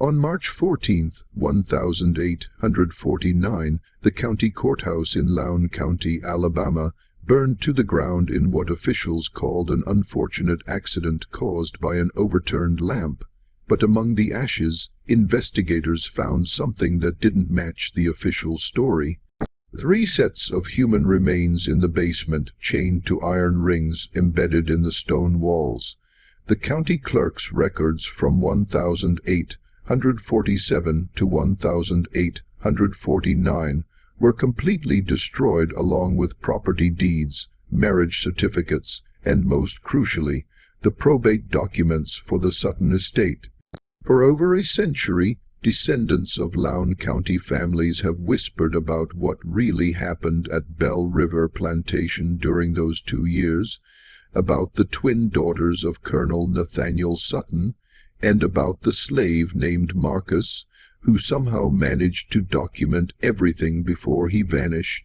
On March 14, 1849, the county courthouse in Lowndes County, Alabama, burned to the ground in what officials called an unfortunate accident caused by an overturned lamp. But among the ashes, investigators found something that didn't match the official story. 3 sets of human remains in the basement, chained to iron rings embedded in the stone walls. The county clerk's records from 1847 to 1849 were completely destroyed, along with property deeds, marriage certificates, and most crucially, the probate documents for the Sutton estate. For over a century, descendants of Lowndes County families have whispered about what really happened at Bell River Plantation during those 2 years, about the twin daughters of Colonel Nathaniel Sutton, and about the slave named Marcus, who somehow managed to document everything before he vanished.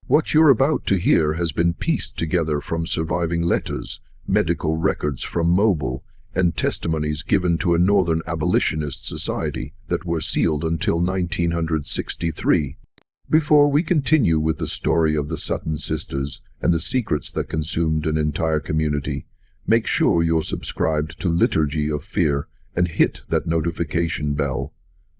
What you're about to hear has been pieced together from surviving letters, medical records from Mobile, and testimonies given to a Northern Abolitionist society that were sealed until 1963. Before we continue with the story of the Sutton sisters and the secrets that consumed an entire community, make sure you're subscribed to Liturgy of Fear and hit that notification bell.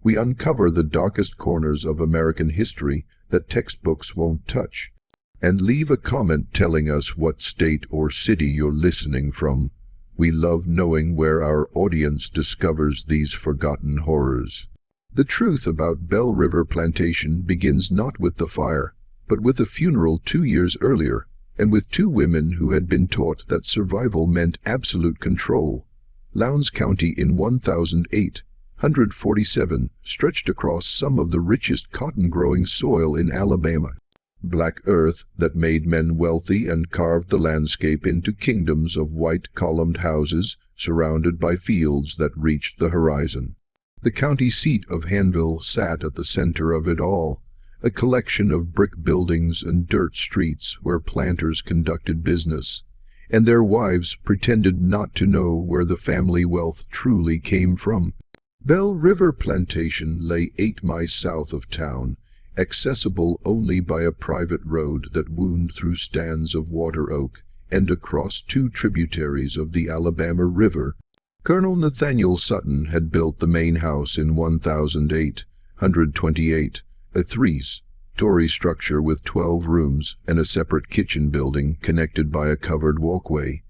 We uncover the darkest corners of American history that textbooks won't touch. And leave a comment telling us what state or city you're listening from. We love knowing where our audience discovers these forgotten horrors. The truth about Bell River Plantation begins not with the fire, but with a funeral 2 years earlier, and with 2 women who had been taught that survival meant absolute control. Lowndes County in 1847 stretched across some of the richest cotton-growing soil in Alabama. Black earth that made men wealthy and carved the landscape into kingdoms of white-columned houses surrounded by fields that reached the horizon. The county seat of Hanville sat at the center of it all, a collection of brick buildings and dirt streets where planters conducted business, and their wives pretended not to know where the family wealth truly came from. Bell River Plantation lay 8 miles south of town, accessible only by a private road that wound through stands of water oak and across 2 tributaries of the Alabama River. Colonel Nathaniel Sutton had built the main house in 1828, a 3-story structure with 12 rooms and a separate kitchen building connected by a covered walkway.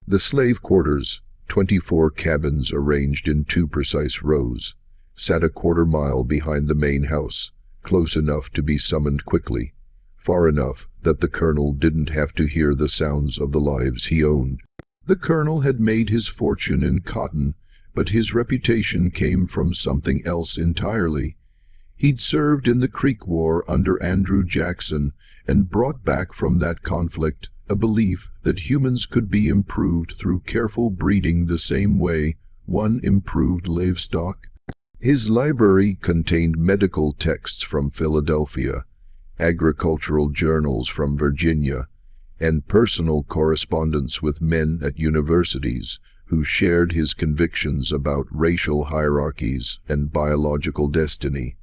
The slave quarters, 24 cabins arranged in 2 precise rows, sat a quarter-mile behind the main house, close enough to be summoned quickly, far enough that the colonel didn't have to hear the sounds of the lives he owned. The colonel had made his fortune in cotton, but his reputation came from something else entirely. He'd served in the Creek War under Andrew Jackson and brought back from that conflict a belief that humans could be improved through careful breeding the same way one improved livestock. His library contained medical texts from Philadelphia, agricultural journals from Virginia, and personal correspondence with men at universities who shared his convictions about racial hierarchies and biological destiny.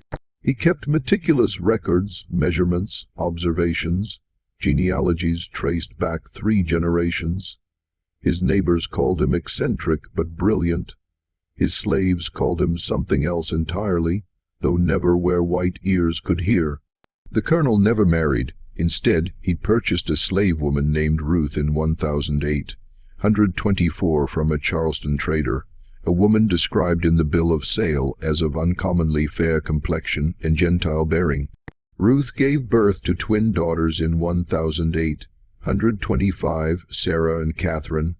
He kept meticulous records, measurements, observations, genealogies traced back 3 generations. His neighbors called him eccentric but brilliant. His slaves called him something else entirely, though never where white ears could hear. The colonel never married. Instead, he'd purchased a slave woman named Ruth in 1824 from a Charleston trader, a woman described in the bill of sale as of uncommonly fair complexion and Gentile bearing. Ruth gave birth to twin daughters in 1825, Sarah and Catherine.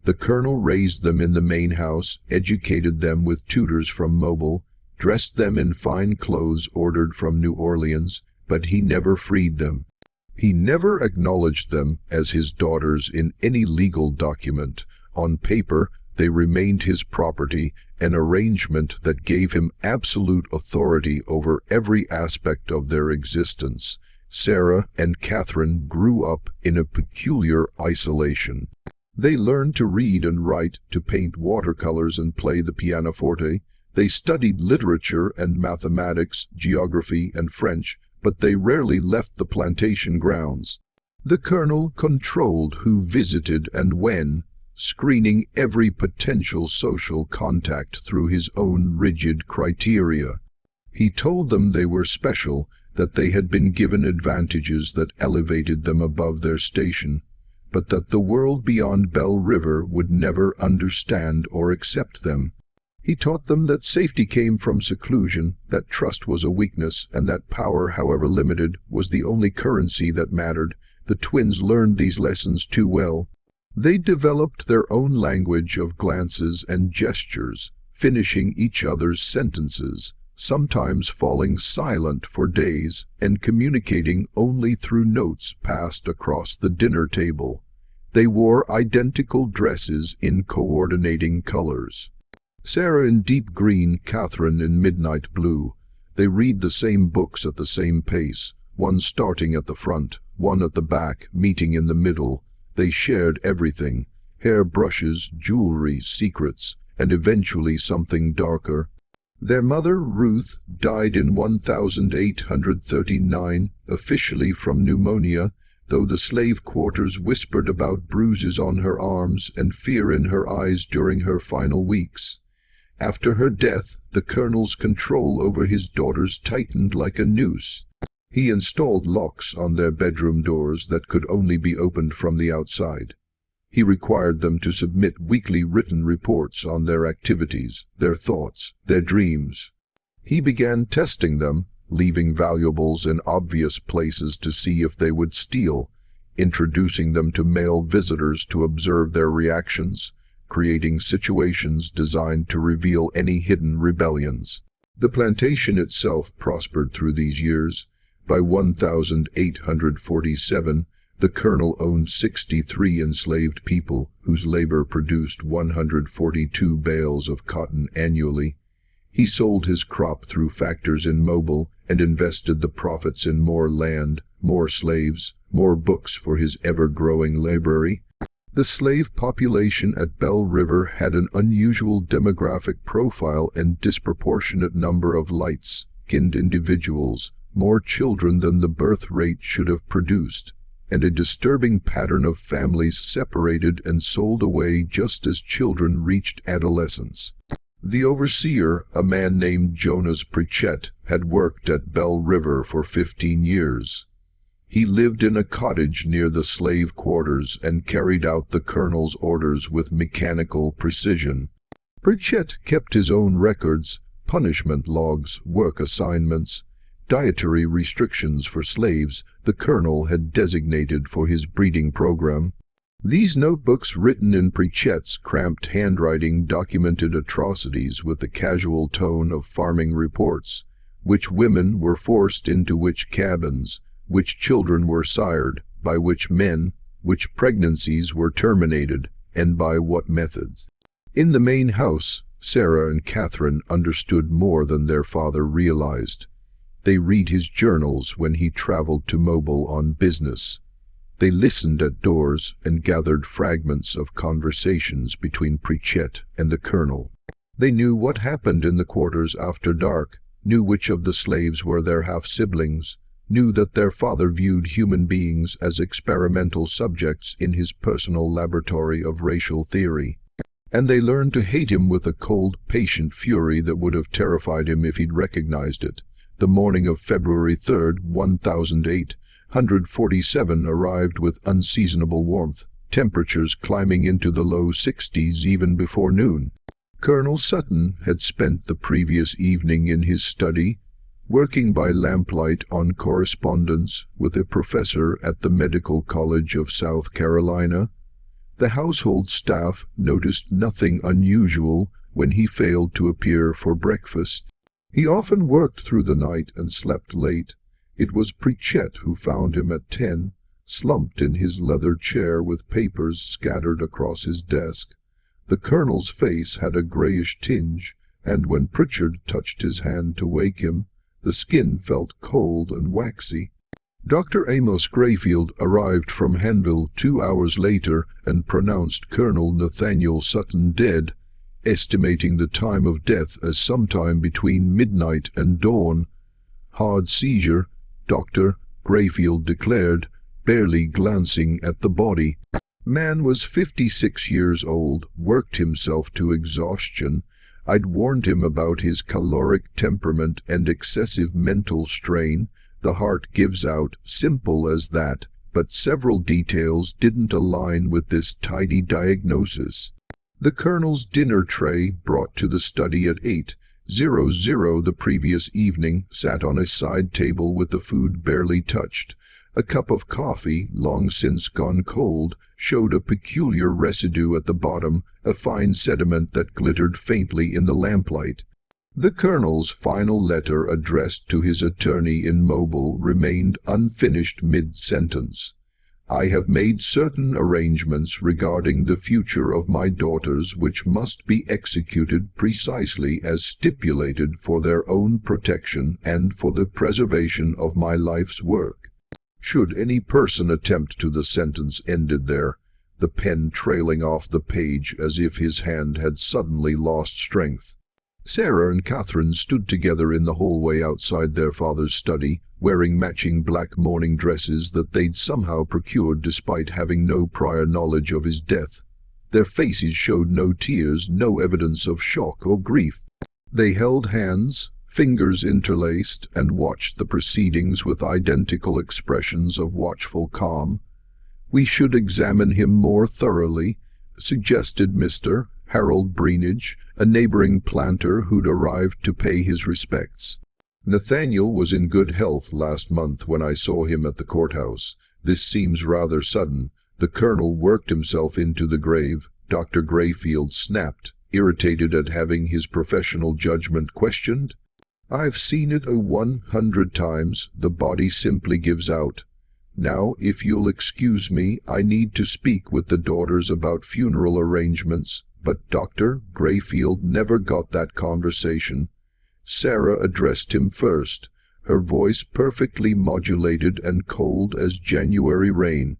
The colonel raised them in the main house, educated them with tutors from Mobile, dressed them in fine clothes ordered from New Orleans, but he never freed them. He never acknowledged them as his daughters in any legal document. On paper, they remained his property, an arrangement that gave him absolute authority over every aspect of their existence. Sarah and Catherine grew up in a peculiar isolation. They learned to read and write, to paint watercolors and play the pianoforte. They studied literature and mathematics, geography and French, but they rarely left the plantation grounds. The colonel controlled who visited and when, screening every potential social contact through his own rigid criteria. He told them they were special, that they had been given advantages that elevated them above their station, but that the world beyond Bell River would never understand or accept them. He taught them that safety came from seclusion, that trust was a weakness, and that power, however limited, was the only currency that mattered. The twins learned these lessons too well. They developed their own language of glances and gestures, finishing each other's sentences, sometimes falling silent for days and communicating only through notes passed across the dinner table. They wore identical dresses in coordinating colors. Sarah in deep green, Catherine in midnight blue. They read the same books at the same pace, one starting at the front, one at the back, meeting in the middle. They shared everything: hair brushes, jewelry, secrets, and eventually something darker. Their mother, Ruth, died in 1839, officially from pneumonia, though the slave quarters whispered about bruises on her arms and fear in her eyes during her final weeks. After her death, the colonel's control over his daughters tightened like a noose. He installed locks on their bedroom doors that could only be opened from the outside. He required them to submit weekly written reports on their activities, their thoughts, their dreams. He began testing them, leaving valuables in obvious places to see if they would steal, introducing them to male visitors to observe their reactions, creating situations designed to reveal any hidden rebellions. The plantation itself prospered through these years. By 1847, the colonel owned 63 enslaved people, whose labor produced 142 bales of cotton annually. He sold his crop through factors in Mobile and invested the profits in more land, more slaves, more books for his ever-growing library. The slave population at Bell River had an unusual demographic profile and disproportionate number of light-skinned individuals, more children than the birth rate should have produced, and a disturbing pattern of families separated and sold away just as children reached adolescence. The overseer, a man named Jonas Pritchett, had worked at Bell River for 15 years. He lived in a cottage near the slave quarters and carried out the colonel's orders with mechanical precision. Pritchett kept his own records, punishment logs, work assignments, dietary restrictions for slaves the colonel had designated for his breeding program. These notebooks, written in Pritchett's cramped handwriting, documented atrocities with the casual tone of farming reports: which women were forced into which cabins, which children were sired, by which men, which pregnancies were terminated, and by what methods. In the main house, Sarah and Catherine understood more than their father realized. They read his journals when he traveled to Mobile on business. They listened at doors and gathered fragments of conversations between Pritchett and the colonel. They knew what happened in the quarters after dark, knew which of the slaves were their half-siblings, knew that their father viewed human beings as experimental subjects in his personal laboratory of racial theory. And they learned to hate him with a cold, patient fury that would have terrified him if he'd recognized it. The morning of February 3rd, 1847 arrived with unseasonable warmth, temperatures climbing into the low 60s even before noon. Colonel Sutton had spent the previous evening in his study, working by lamplight on correspondence with a professor at the Medical College of South Carolina. The household staff noticed nothing unusual when he failed to appear for breakfast. He often worked through the night and slept late. It was Pritchett who found him at 10, slumped in his leather chair with papers scattered across his desk. The colonel's face had a grayish tinge, and when Pritchard touched his hand to wake him, the skin felt cold and waxy. Dr. Amos Grayfield arrived from Hanville 2 hours later and pronounced Colonel Nathaniel Sutton dead. estimating the time of death as sometime between midnight and dawn. Hard seizure, Dr. Grayfield declared, barely glancing at the body. Man was 56 years old, worked himself to exhaustion. I'd warned him about his caloric temperament and excessive mental strain. The heart gives out, simple as that, but several details didn't align with this tidy diagnosis. The colonel's dinner tray, brought to the study at 8:00 the previous evening, sat on a side table with the food barely touched. A cup of coffee, long since gone cold, showed a peculiar residue at the bottom, a fine sediment that glittered faintly in the lamplight. The colonel's final letter addressed to his attorney in Mobile remained unfinished mid-sentence. I have made certain arrangements regarding the future of my daughters which must be executed precisely as stipulated for their own protection and for the preservation of my life's work. Should any person attempt to, the sentence ended there, the pen trailing off the page as if his hand had suddenly lost strength. Sarah and Catherine stood together in the hallway outside their father's study, wearing matching black mourning dresses that they'd somehow procured despite having no prior knowledge of his death. Their faces showed no tears, no evidence of shock or grief. They held hands, fingers interlaced, and watched the proceedings with identical expressions of watchful calm. "We should examine him more thoroughly," suggested Mr. Harold Breenidge, a neighboring planter who'd arrived to pay his respects. "Nathaniel was in good health last month when I saw him at the courthouse. This seems rather sudden. The colonel worked himself into the grave," Dr. Grayfield snapped, irritated at having his professional judgment questioned. "I've seen it 100 times. The body simply gives out. Now, if you'll excuse me, I need to speak with the daughters about funeral arrangements." But Dr. Grayfield never got that conversation. Sarah addressed him first, her voice perfectly modulated and cold as January rain.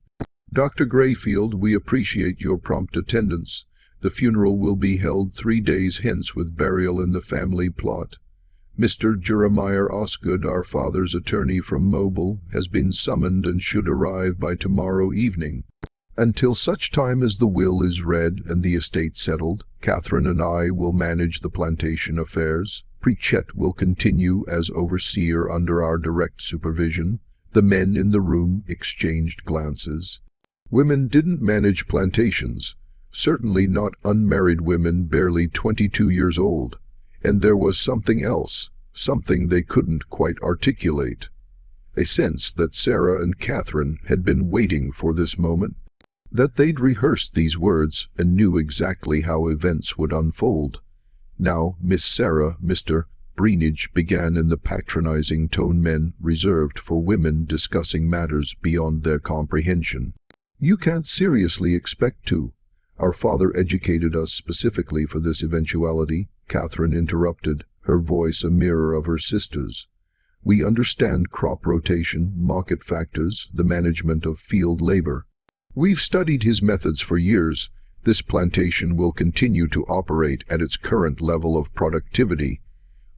"Dr. Grayfield, we appreciate your prompt attendance. The funeral will be held 3 days hence with burial in the family plot. Mr. Jeremiah Osgood, our father's attorney from Mobile, has been summoned and should arrive by tomorrow evening. Until such time as the will is read and the estate settled, Catherine and I will manage the plantation affairs. Pritchett will continue as overseer under our direct supervision." The men in the room exchanged glances. Women didn't manage plantations, certainly not unmarried women barely 22 years old. And there was something else, something they couldn't quite articulate. A sense that Sarah and Catherine had been waiting for this moment, that they'd rehearsed these words and knew exactly how events would unfold. Now, Miss Sarah, Mr. Breenidge began in the patronizing tone men reserved for women discussing matters beyond their comprehension. "You can't seriously expect to. Our father educated us specifically for this eventuality," Catherine interrupted, her voice a mirror of her sister's. "We understand crop rotation, market factors, the management of field labor. We've studied his methods for years. This plantation will continue to operate at its current level of productivity."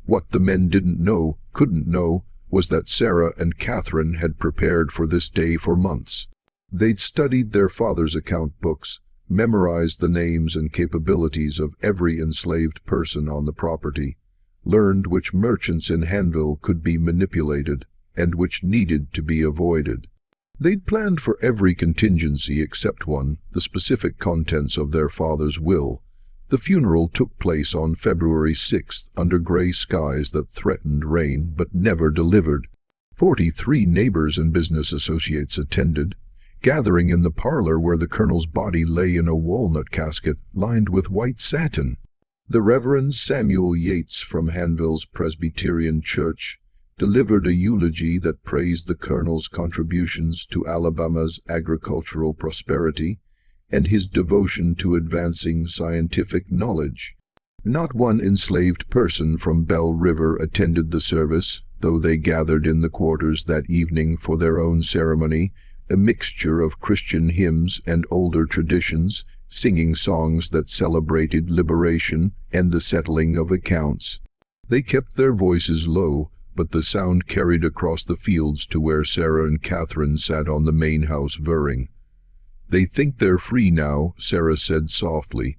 What the men didn't know, couldn't know, was that Sarah and Catherine had prepared for this day for months. They'd studied their father's account books, memorized the names and capabilities of every enslaved person on the property, learned which merchants in Hanville could be manipulated and which needed to be avoided. They'd planned for every contingency except one, the specific contents of their father's will. The funeral took place on February 6th under gray skies that threatened rain but never delivered. 43 neighbors and business associates attended, gathering in the parlor where the colonel's body lay in a walnut casket lined with white satin. The Reverend Samuel Yates from Hanville's Presbyterian Church delivered a eulogy that praised the colonel's contributions to Alabama's agricultural prosperity and his devotion to advancing scientific knowledge. Not one enslaved person from Bell River attended the service, though they gathered in the quarters that evening for their own ceremony, a mixture of Christian hymns and older traditions, singing songs that celebrated liberation and the settling of accounts. They kept their voices low, but the sound carried across the fields to where Sarah and Catherine sat on the main house verring. "They think they're free now," Sarah said softly.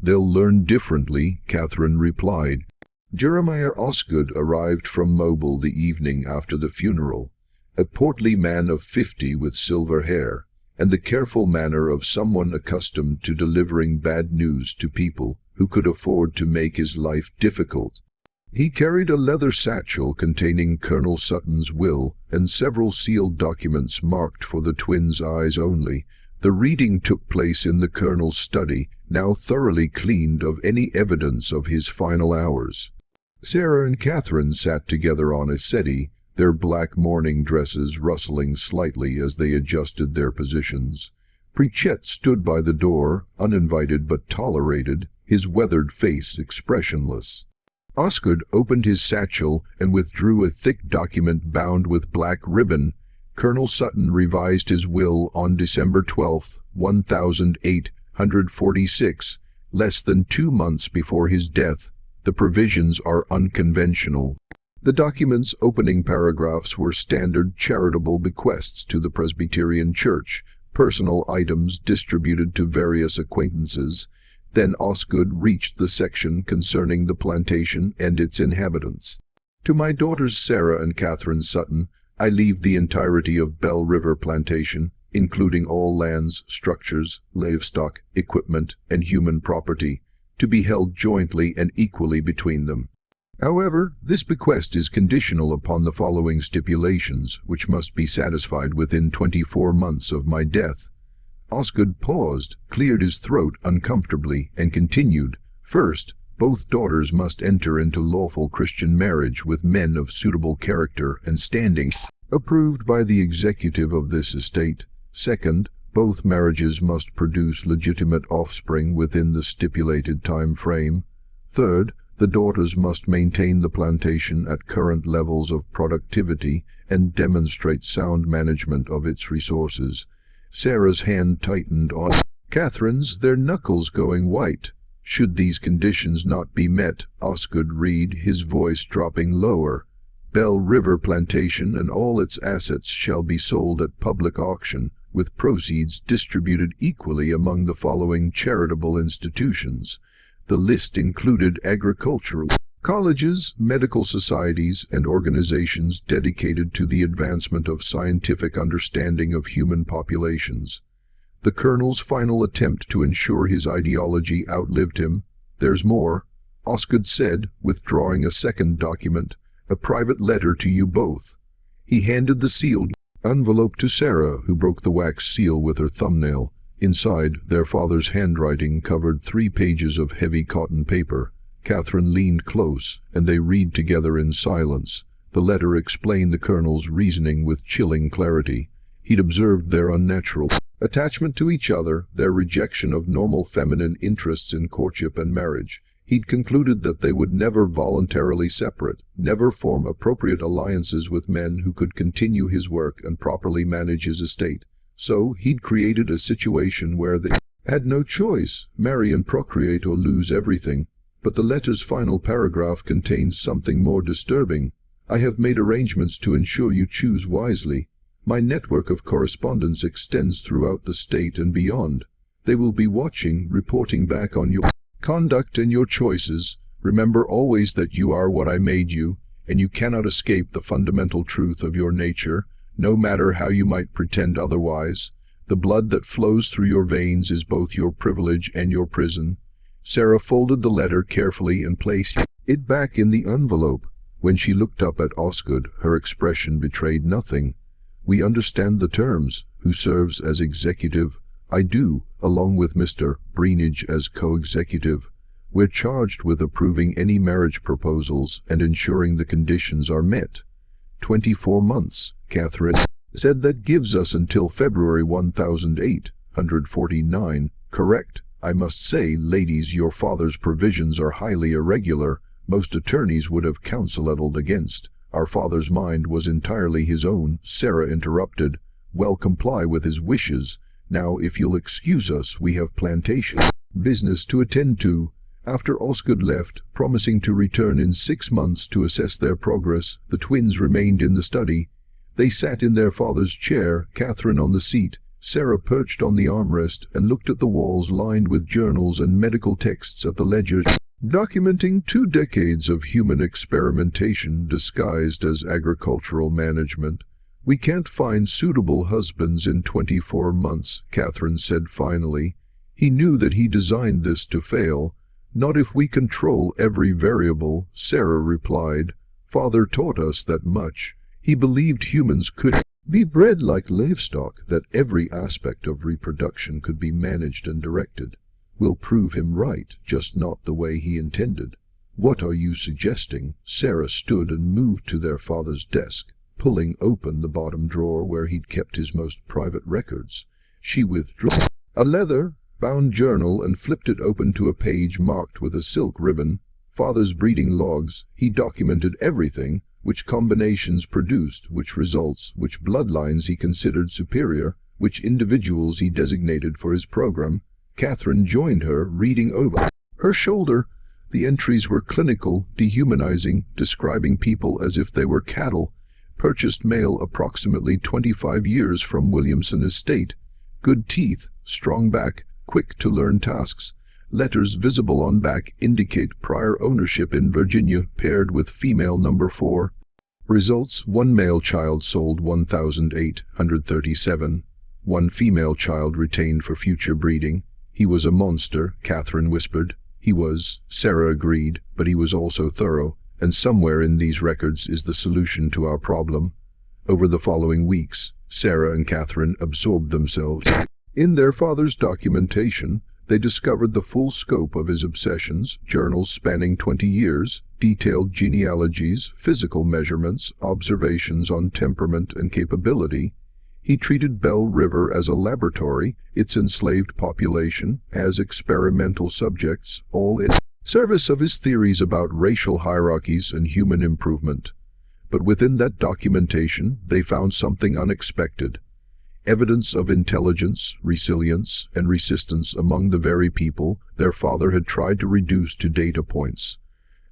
"They'll learn differently," Catherine replied. Jeremiah Osgood arrived from Mobile the evening after the funeral, a portly man of 50 with silver hair, and the careful manner of someone accustomed to delivering bad news to people who could afford to make his life difficult. He carried a leather satchel containing Colonel Sutton's will and several sealed documents marked for the twins' eyes only. The reading took place in the Colonel's study, now thoroughly cleaned of any evidence of his final hours. Sarah and Catherine sat together on a settee, their black mourning dresses rustling slightly as they adjusted their positions. Pritchett stood by the door, uninvited but tolerated, his weathered face expressionless. Osgood opened his satchel and withdrew a thick document bound with black ribbon. Colonel Sutton revised his will on December 12, 1846, less than 2 months before his death. The provisions are unconventional. The document's opening paragraphs were standard charitable bequests to the Presbyterian Church, personal items distributed to various acquaintances. Then Osgood reached the section concerning the plantation and its inhabitants. "To my daughters Sarah and Catherine Sutton, I leave the entirety of Bell River Plantation, including all lands, structures, livestock, equipment, and human property, to be held jointly and equally between them. However, this bequest is conditional upon the following stipulations, which must be satisfied within 24 months of my death." Osgood paused, cleared his throat uncomfortably, and continued, "First, both daughters must enter into lawful Christian marriage with men of suitable character and standing, approved by the executive of this estate. Second, both marriages must produce legitimate offspring within the stipulated time frame. Third, the daughters must maintain the plantation at current levels of productivity and demonstrate sound management of its resources." Sarah's hand tightened on Catherine's, their knuckles going white. "Should these conditions not be met," Osgood read, his voice dropping lower, "Bell River Plantation and all its assets shall be sold at public auction, with proceeds distributed equally among the following charitable institutions." The list included agricultural colleges, medical societies, and organizations dedicated to the advancement of scientific understanding of human populations. The Colonel's final attempt to ensure his ideology outlived him. "There's more," Osgood said, withdrawing a second document, "a private letter to you both." He handed the sealed envelope to Sarah, who broke the wax seal with her thumbnail. Inside, their father's handwriting covered 3 pages of heavy cotton paper. Catherine leaned close, and they read together in silence. The letter explained the Colonel's reasoning with chilling clarity. He'd observed their unnatural attachment to each other, their rejection of normal feminine interests in courtship and marriage. He'd concluded that they would never voluntarily separate, never form appropriate alliances with men who could continue his work and properly manage his estate. So he'd created a situation where they had no choice, marry and procreate or lose everything. But the letter's final paragraph contains something more disturbing. "I have made arrangements to ensure you choose wisely. My network of correspondence extends throughout the state and beyond. They will be watching, reporting back on your conduct and your choices. Remember always that you are what I made you, and you cannot escape the fundamental truth of your nature, no matter how you might pretend otherwise. The blood that flows through your veins is both your privilege and your prison." Sarah folded the letter carefully and placed it back in the envelope. When she looked up at Osgood, her expression betrayed nothing. "We understand the terms. Who serves as executive?" "I do, along with Mr. Breenidge as co-executive. We're charged with approving any marriage proposals and ensuring the conditions are met." 24 months, Catherine said. "That gives us until February 1849, correct? I must say, ladies, your father's provisions are highly irregular. Most attorneys would have counselled against. Our father's mind was entirely his own," Sarah interrupted. "Well, comply with his wishes. Now, if you'll excuse us, we have Plantation business to attend to." After Osgood left, promising to return in 6 months to assess their progress, the twins remained in the study. They sat in their father's chair, Catherine on the seat, Sarah perched on the armrest, and looked at the walls lined with journals and medical texts at the ledger, documenting 2 decades of human experimentation disguised as agricultural management. "We can't find suitable husbands in 24 months, Catherine said finally. "He knew that he designed this to fail. "Not if we control every variable," Sarah replied. "Father taught us that much. He believed humans could be bred like livestock, that every aspect of reproduction could be managed and directed. We'll prove him right, just not the way he intended." "What are you suggesting?" Sarah stood and moved to their father's desk, pulling open the bottom drawer where he'd kept his most private records. She withdrew a leather-bound journal and flipped it open to a page marked with a silk ribbon. Father's breeding logs. He documented everything, which combinations produced, which results, which bloodlines he considered superior, which individuals he designated for his program. Catherine joined her, reading over her shoulder. The entries were clinical, dehumanizing, describing people as if they were cattle. Purchased male approximately 25 years from Williamson Estate. Good teeth, strong back, quick to learn tasks. Letters visible on back indicate prior ownership in Virginia, paired with female number 4. Results: 1 male child sold 1,837. 1 female child retained for future breeding. "He was a monster," Catherine whispered. "He was," Sarah agreed, "but he was also thorough, and somewhere in these records is the solution to our problem." Over the following weeks, Sarah and Catherine absorbed themselves in their father's documentation. They discovered the full scope of his obsessions, journals spanning 20 years, detailed genealogies, physical measurements, observations on temperament and capability. He treated Bell River as a laboratory, its enslaved population as experimental subjects, all in service of his theories about racial hierarchies and human improvement. But within that documentation, they found something unexpected. Evidence of intelligence, resilience, and resistance among the very people their father had tried to reduce to data points.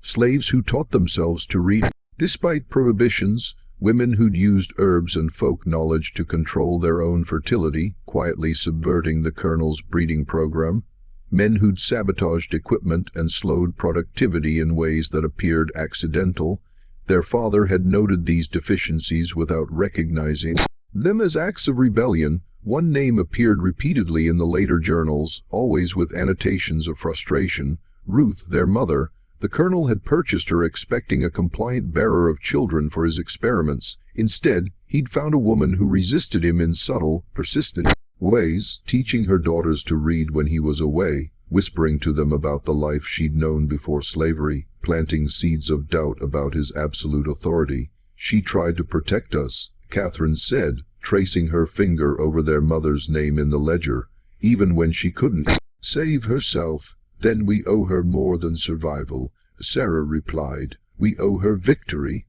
Slaves who taught themselves to read despite prohibitions, women who'd used herbs and folk knowledge to control their own fertility, quietly subverting the colonel's breeding program, men who'd sabotaged equipment and slowed productivity in ways that appeared accidental. Their father had noted these deficiencies without recognizing them as acts of rebellion. One name appeared repeatedly in the later journals, always with annotations of frustration: Ruth, their mother. The colonel had purchased her expecting a compliant bearer of children for his experiments. Instead, he'd found a woman who resisted him in subtle, persistent ways, teaching her daughters to read when he was away, whispering to them about the life she'd known before slavery, planting seeds of doubt about his absolute authority. "She tried to protect us," Catherine said, tracing her finger over their mother's name in the ledger, "even when she couldn't save herself." "Then we owe her more than survival," Sarah replied. "We owe her victory."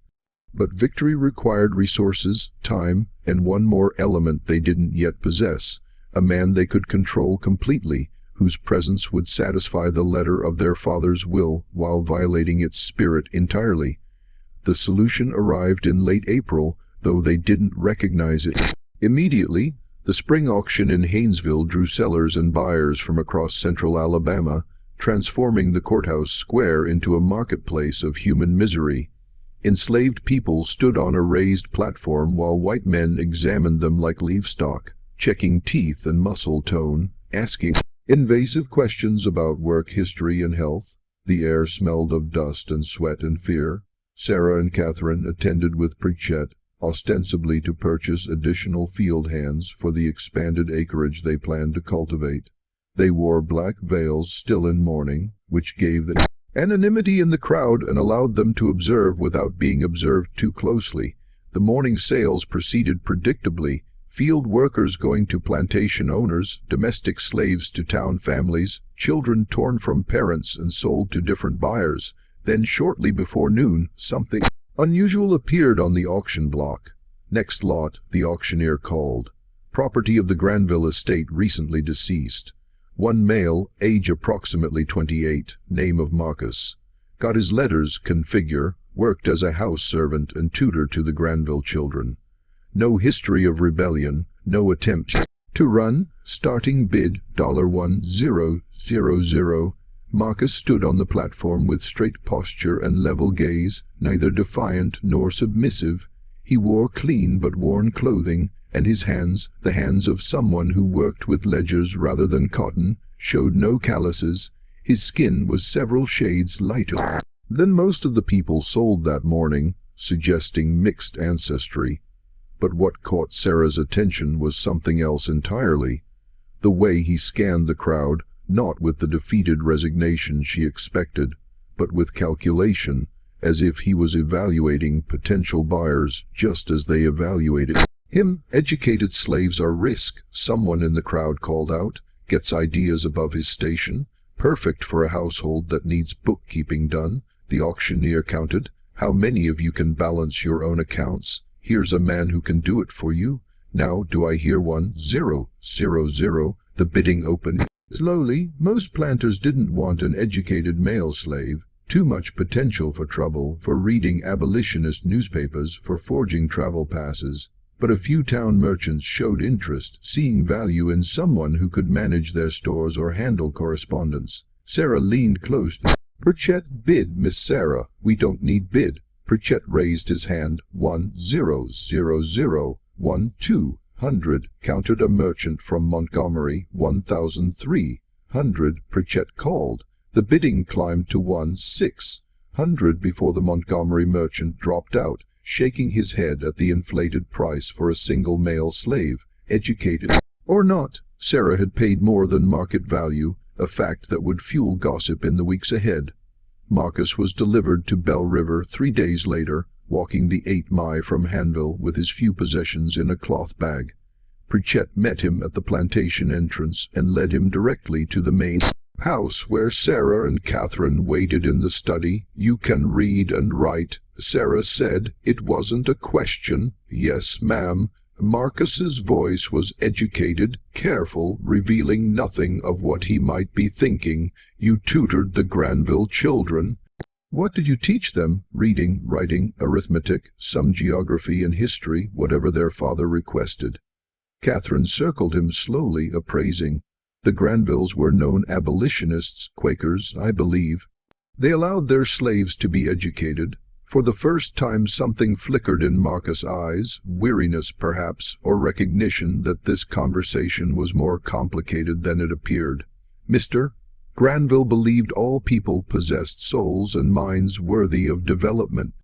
But victory required resources, time, and one more element they didn't yet possess: a man they could control completely, whose presence would satisfy the letter of their father's will while violating its spirit entirely. The solution arrived in late April, though they didn't recognize it immediately. The spring auction in Haynesville drew sellers and buyers from across central Alabama, transforming the courthouse square into a marketplace of human misery. Enslaved people stood on a raised platform while white men examined them like livestock, checking teeth and muscle tone, asking invasive questions about work history and health. The air smelled of dust and sweat and fear. Sarah and Catherine attended with Pritchett, ostensibly to purchase additional field hands for the expanded acreage they planned to cultivate. They wore black veils still in mourning, which gave them anonymity in the crowd and allowed them to observe without being observed too closely. The morning sales proceeded predictably, field workers going to plantation owners, domestic slaves to town families, children torn from parents and sold to different buyers. Then shortly before noon, something unusual appeared on the auction block. "Next lot," the auctioneer called. property of the Granville estate recently deceased. One male, age approximately 28, name of Marcus. Got his letters, configure, worked as a house servant and tutor to the Granville children. No history of rebellion, no attempt to run, starting bid $1000. Marcus stood on the platform with straight posture and level gaze, neither defiant nor submissive. He wore clean but worn clothing, and his hands, the hands of someone who worked with ledgers rather than cotton, showed no calluses. His skin was several shades lighter than most of the people sold that morning, suggesting mixed ancestry. But what caught Sarah's attention was something else entirely. The way he scanned the crowd, not with the defeated resignation she expected, but with calculation, as if he was evaluating potential buyers just as they evaluated him. Educated slaves are risk, someone in the crowd called out. Gets ideas above his station. Perfect for a household that needs bookkeeping done. The auctioneer counted. How many of you can balance your own accounts? Here's a man who can do it for you. Now do I hear 1000? The bidding opened. Slowly, most planters didn't want an educated male slave. Too much potential for trouble, for reading abolitionist newspapers, for forging travel passes. But a few town merchants showed interest, seeing value in someone who could manage their stores or handle correspondence. Sarah leaned close. Pritchett, bid, Miss Sarah. We don't need bid. Pritchett raised his hand. 1000. 1200, countered a merchant from Montgomery. 1300, Pritchett called. The bidding climbed to 1600 before the Montgomery merchant dropped out, shaking his head at the inflated price for a single male slave, educated or not. Sarah had paid more than market value, a fact that would fuel gossip in the weeks ahead. Marcus was delivered to Bell River 3 days later, walking the 8 mi from Hanville with his few possessions in a cloth bag. Pritchett met him at the plantation entrance and led him directly to the main house where Sarah and Catherine waited in the study. You can read and write, Sarah said. It wasn't a question. Yes, ma'am. Marcus's voice was educated, careful, revealing nothing of what he might be thinking. You tutored the Granville children. What did you teach them? Reading, writing, arithmetic, some geography and history, whatever their father requested. Catherine circled him slowly, appraising. The Granvilles were known abolitionists, Quakers, I believe. They allowed their slaves to be educated. For the first time something flickered in Marcus' eyes, weariness perhaps, or recognition that this conversation was more complicated than it appeared. Mr. Granville believed all people possessed souls and minds worthy of development.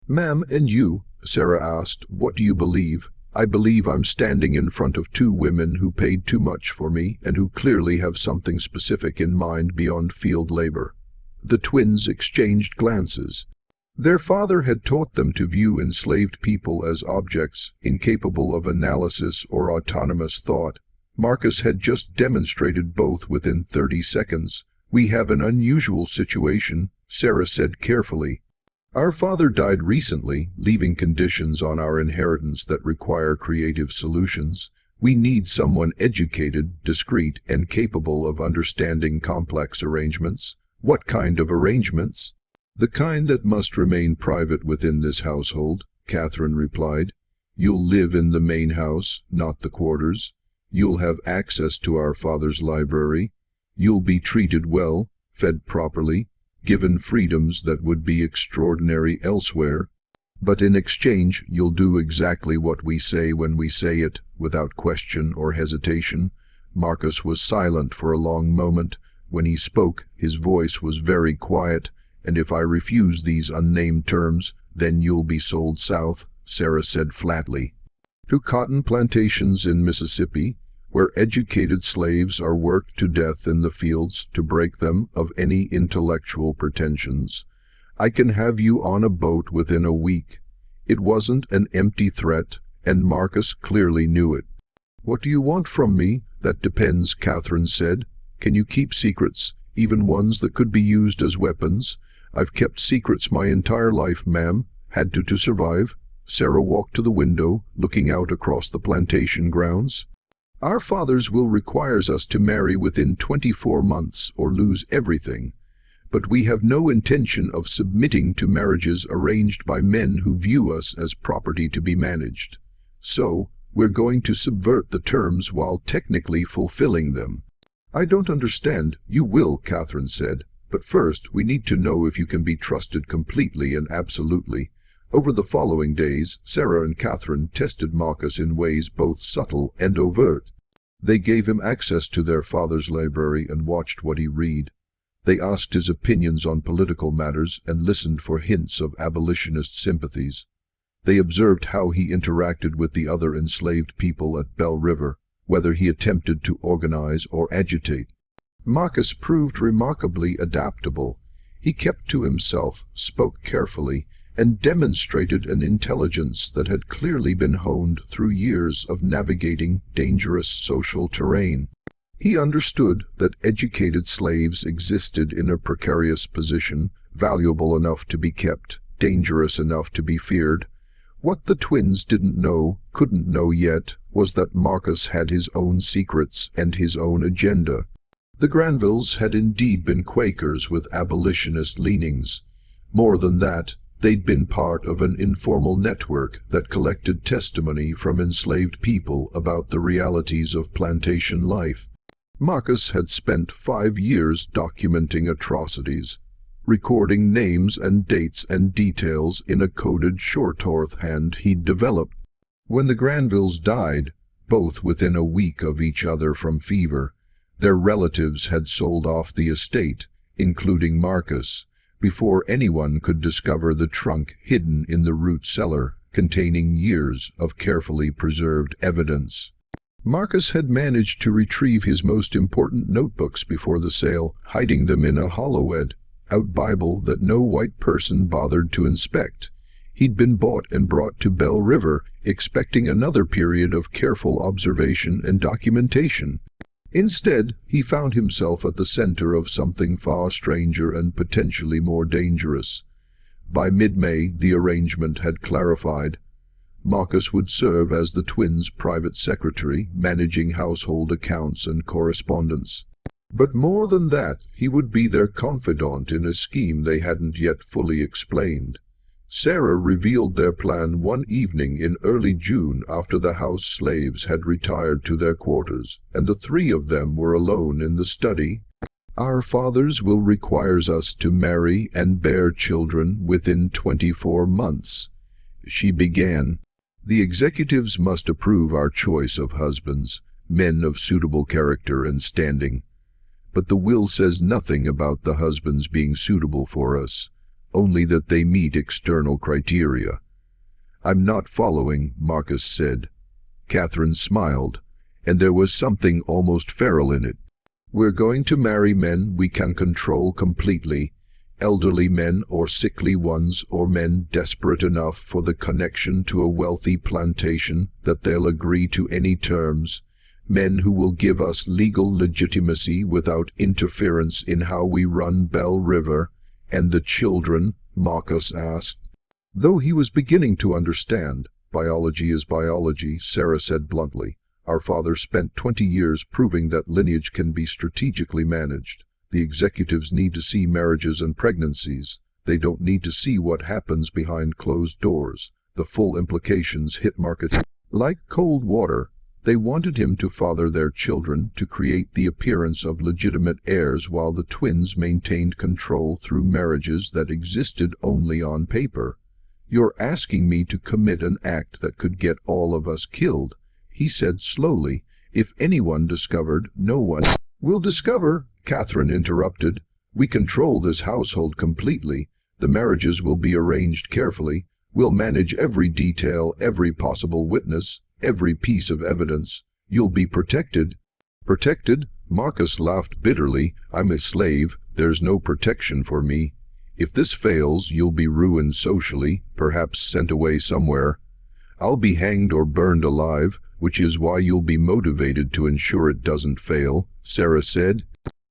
Ma'am, and you, Sarah asked, what do you believe? I believe I'm standing in front of 2 women who paid too much for me and who clearly have something specific in mind beyond field labor. The twins exchanged glances. Their father had taught them to view enslaved people as objects, incapable of analysis or autonomous thought. Marcus had just demonstrated both within 30 seconds. We have an unusual situation, Sarah said carefully. Our father died recently, leaving conditions on our inheritance that require creative solutions. We need someone educated, discreet, and capable of understanding complex arrangements. What kind of arrangements? The kind that must remain private within this household, Catherine replied. You'll live in the main house, not the quarters. You'll have access to our father's library. You'll be treated well, fed properly, given freedoms that would be extraordinary elsewhere. But in exchange, you'll do exactly what we say when we say it, without question or hesitation. Marcus was silent for a long moment. When he spoke, his voice was very quiet. And if I refuse these unnamed terms, then you'll be sold south, Sarah said flatly. To cotton plantations in Mississippi, where educated slaves are worked to death in the fields to break them of any intellectual pretensions. I can have you on a boat within a week. It wasn't an empty threat, and Marcus clearly knew it. What do you want from me? That depends, Catherine said. Can you keep secrets, even ones that could be used as weapons? I've kept secrets my entire life, ma'am. Had to survive. Sarah walked to the window, looking out across the plantation grounds. Our fathers will requires us to marry within 24 months or lose everything, but we have no intention of submitting to marriages arranged by men who view us as property to be managed. So, we're going to subvert the terms while technically fulfilling them." "I don't understand." "You will," Catherine said. "But first, we need to know if you can be trusted completely and absolutely." Over the following days, Sarah and Catherine tested Marcus in ways both subtle and overt. They gave him access to their father's library and watched what he read. They asked his opinions on political matters and listened for hints of abolitionist sympathies. They observed how he interacted with the other enslaved people at Bell River, whether he attempted to organize or agitate. Marcus proved remarkably adaptable. He kept to himself, spoke carefully, and demonstrated an intelligence that had clearly been honed through years of navigating dangerous social terrain. He understood that educated slaves existed in a precarious position, valuable enough to be kept, dangerous enough to be feared. What the twins couldn't know yet, was that Marcus had his own secrets and his own agenda. The Granvilles had indeed been Quakers with abolitionist leanings. More than that, they'd been part of an informal network that collected testimony from enslaved people about the realities of plantation life. Marcus had spent 5 years documenting atrocities, recording names and dates and details in a coded shorthand he'd developed. When the Granvilles died, both within a week of each other from fever, their relatives had sold off the estate, including Marcus, before anyone could discover the trunk hidden in the root cellar, containing years of carefully preserved evidence. Marcus had managed to retrieve his most important notebooks before the sale, hiding them in a hollowed-out Bible that no white person bothered to inspect. He'd been bought and brought to Bell River, expecting another period of careful observation and documentation. Instead, he found himself at the center of something far stranger and potentially more dangerous. By mid-May, the arrangement had clarified. Marcus would serve as the twins' private secretary, managing household accounts and correspondence. But more than that, he would be their confidant in a scheme they hadn't yet fully explained. Sarah revealed their plan one evening in early June after the house slaves had retired to their quarters, and the 3 of them were alone in the study. "Our fathers will requires us to marry and bear children within 24 months, she began. "The executives must approve our choice of husbands, men of suitable character and standing. But the will says nothing about the husbands being suitable for us, only that they meet external criteria." "I'm not following," Marcus said. Catherine smiled, and there was something almost feral in it. "We're going to marry men we can control completely, elderly men or sickly ones, or men desperate enough for the connection to a wealthy plantation that they'll agree to any terms, men who will give us legal legitimacy without interference in how we run Bell River." "And the children?" Marcus asked. Though he was beginning to understand, "Biology is biology," Sarah said bluntly. "Our father spent 20 years proving that lineage can be strategically managed. The executives need to see marriages and pregnancies. They don't need to see what happens behind closed doors." The full implications hit Marcus like cold water. They wanted him to father their children, to create the appearance of legitimate heirs while the twins maintained control through marriages that existed only on paper. "You're asking me to commit an act that could get all of us killed," he said slowly. "If anyone discovered, no one will discover," Catherine interrupted. "We control this household completely. The marriages will be arranged carefully. We'll manage every detail, every possible witness, every piece of evidence. You'll be protected." "Protected?" Marcus laughed bitterly. "I'm a slave. There's no protection for me. If this fails, you'll be ruined socially, perhaps sent away somewhere." "I'll be hanged or burned alive, which is why you'll be motivated to ensure it doesn't fail," Sarah said.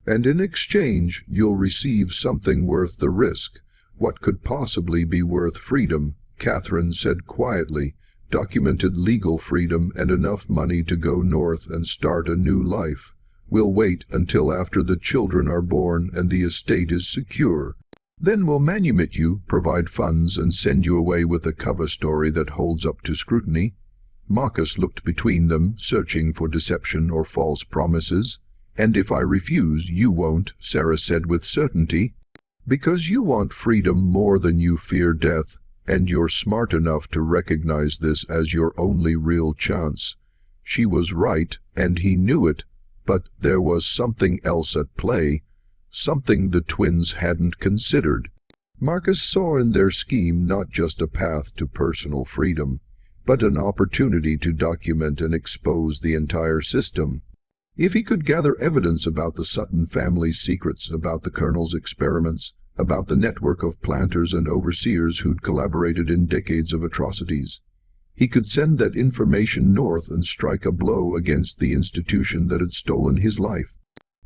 "And in exchange, you'll receive something worth the risk." "What could possibly be worth freedom?" Catherine said quietly. documented legal freedom and enough money to go north and start a new life. We'll wait until after the children are born and the estate is secure. Then we'll manumit you, provide funds, and send you away with a cover story that holds up to scrutiny." Marcus looked between them, searching for deception or false promises. "And if I refuse, you won't," Sarah said with certainty. "Because you want freedom more than you fear death, and you're smart enough to recognize this as your only real chance." She was right, and he knew it, but there was something else at play, something the twins hadn't considered. Marcus saw in their scheme not just a path to personal freedom, but an opportunity to document and expose the entire system. If he could gather evidence about the Sutton family's secrets, about the Colonel's experiments, about the network of planters and overseers who'd collaborated in decades of atrocities, he could send that information north and strike a blow against the institution that had stolen his life.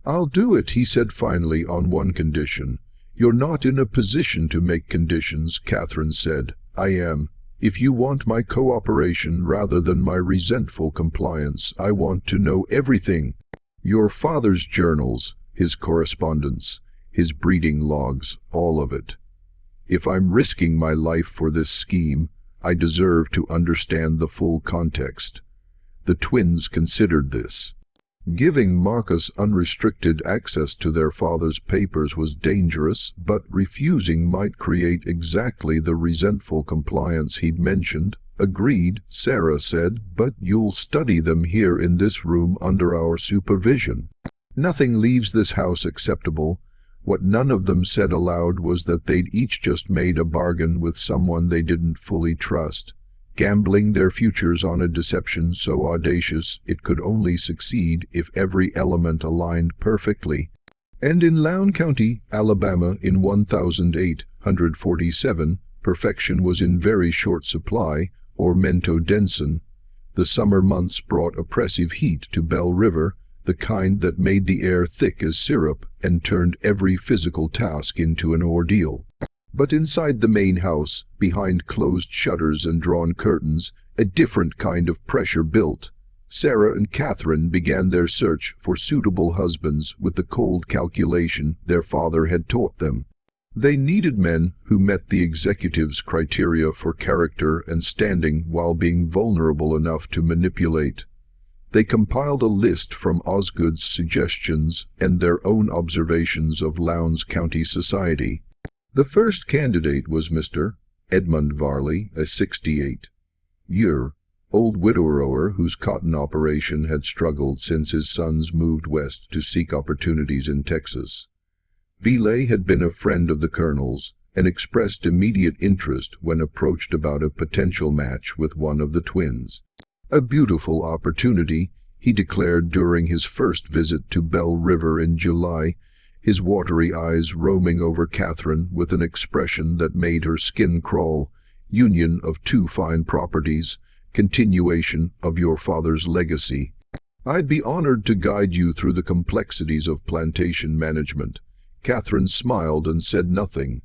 "I'll do it," he said finally, "on one condition." "You're not in a position to make conditions," Catherine said. "I am. If you want my cooperation rather than my resentful compliance, I want to know everything. Your father's journals, his correspondence, his breeding logs, all of it. If I'm risking my life for this scheme, I deserve to understand the full context." The twins considered this. Giving Marcus unrestricted access to their father's papers was dangerous, but refusing might create exactly the resentful compliance he'd mentioned. "Agreed," Sarah said, "but you'll study them here in this room under our supervision. Nothing leaves this house acceptable." What none of them said aloud was that they'd each just made a bargain with someone they didn't fully trust, gambling their futures on a deception so audacious it could only succeed if every element aligned perfectly. And in Lowndes County, Alabama, in 1847, perfection was in very short supply, or mento denson. The summer months brought oppressive heat to Bell River, the kind that made the air thick as syrup and turned every physical task into an ordeal. But inside the main house, behind closed shutters and drawn curtains, a different kind of pressure built. Sarah and Catherine began their search for suitable husbands with the cold calculation their father had taught them. They needed men who met the executive's criteria for character and standing while being vulnerable enough to manipulate. They compiled a list from Osgood's suggestions and their own observations of Lowndes County society. The first candidate was Mr. Edmund Varley, a 68-year-old widower whose cotton operation had struggled since his sons moved west to seek opportunities in Texas. Varley had been a friend of the Colonel's and expressed immediate interest when approached about a potential match with one of the twins. "A beautiful opportunity," he declared during his first visit to Bell River in July, his watery eyes roaming over Catherine with an expression that made her skin crawl. "Union of two fine properties, continuation of your father's legacy. I'd be honored to guide you through the complexities of plantation management." Catherine smiled and said nothing.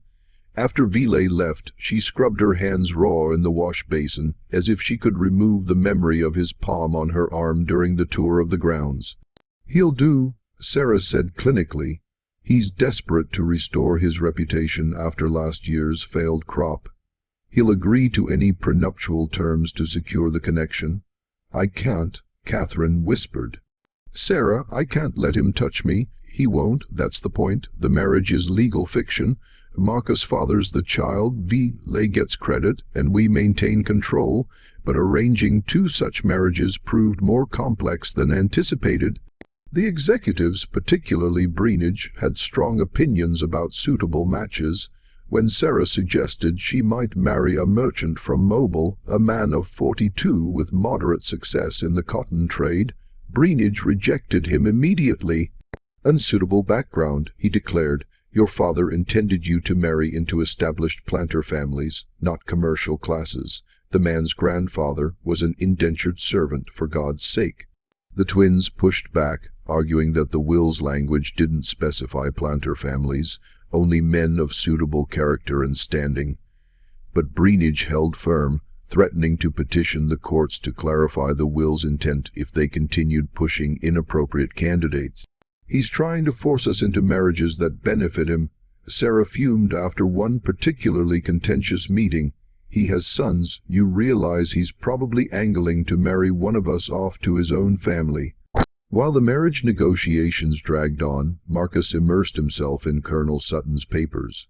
After Varley left, she scrubbed her hands raw in the wash basin, as if she could remove the memory of his palm on her arm during the tour of the grounds. "He'll do," Sarah said clinically. "He's desperate to restore his reputation after last year's failed crop. He'll agree to any prenuptial terms to secure the connection." "I can't," Catherine whispered. "Sarah, I can't let him touch me." "He won't, that's the point. The marriage is legal fiction. Marcus fathers the child, Varley gets credit, and we maintain control, but arranging two such marriages proved more complex than anticipated. The executives, particularly Breenidge, had strong opinions about suitable matches. When Sarah suggested she might marry a merchant from Mobile, a man of 42 with moderate success in the cotton trade, Breenidge rejected him immediately. "Unsuitable background," he declared. "Your father intended you to marry into established planter families, not commercial classes. The man's grandfather was an indentured servant, for God's sake." The twins pushed back, arguing that the will's language didn't specify planter families, only men of suitable character and standing. But Breenidge held firm. threatening to petition the courts to clarify the will's intent if they continued pushing inappropriate candidates. "He's trying to force us into marriages that benefit him," Sarah fumed after one particularly contentious meeting. "He has sons. You realize he's probably angling to marry one of us off to his own family." While the marriage negotiations dragged on, Marcus immersed himself in Colonel Sutton's papers.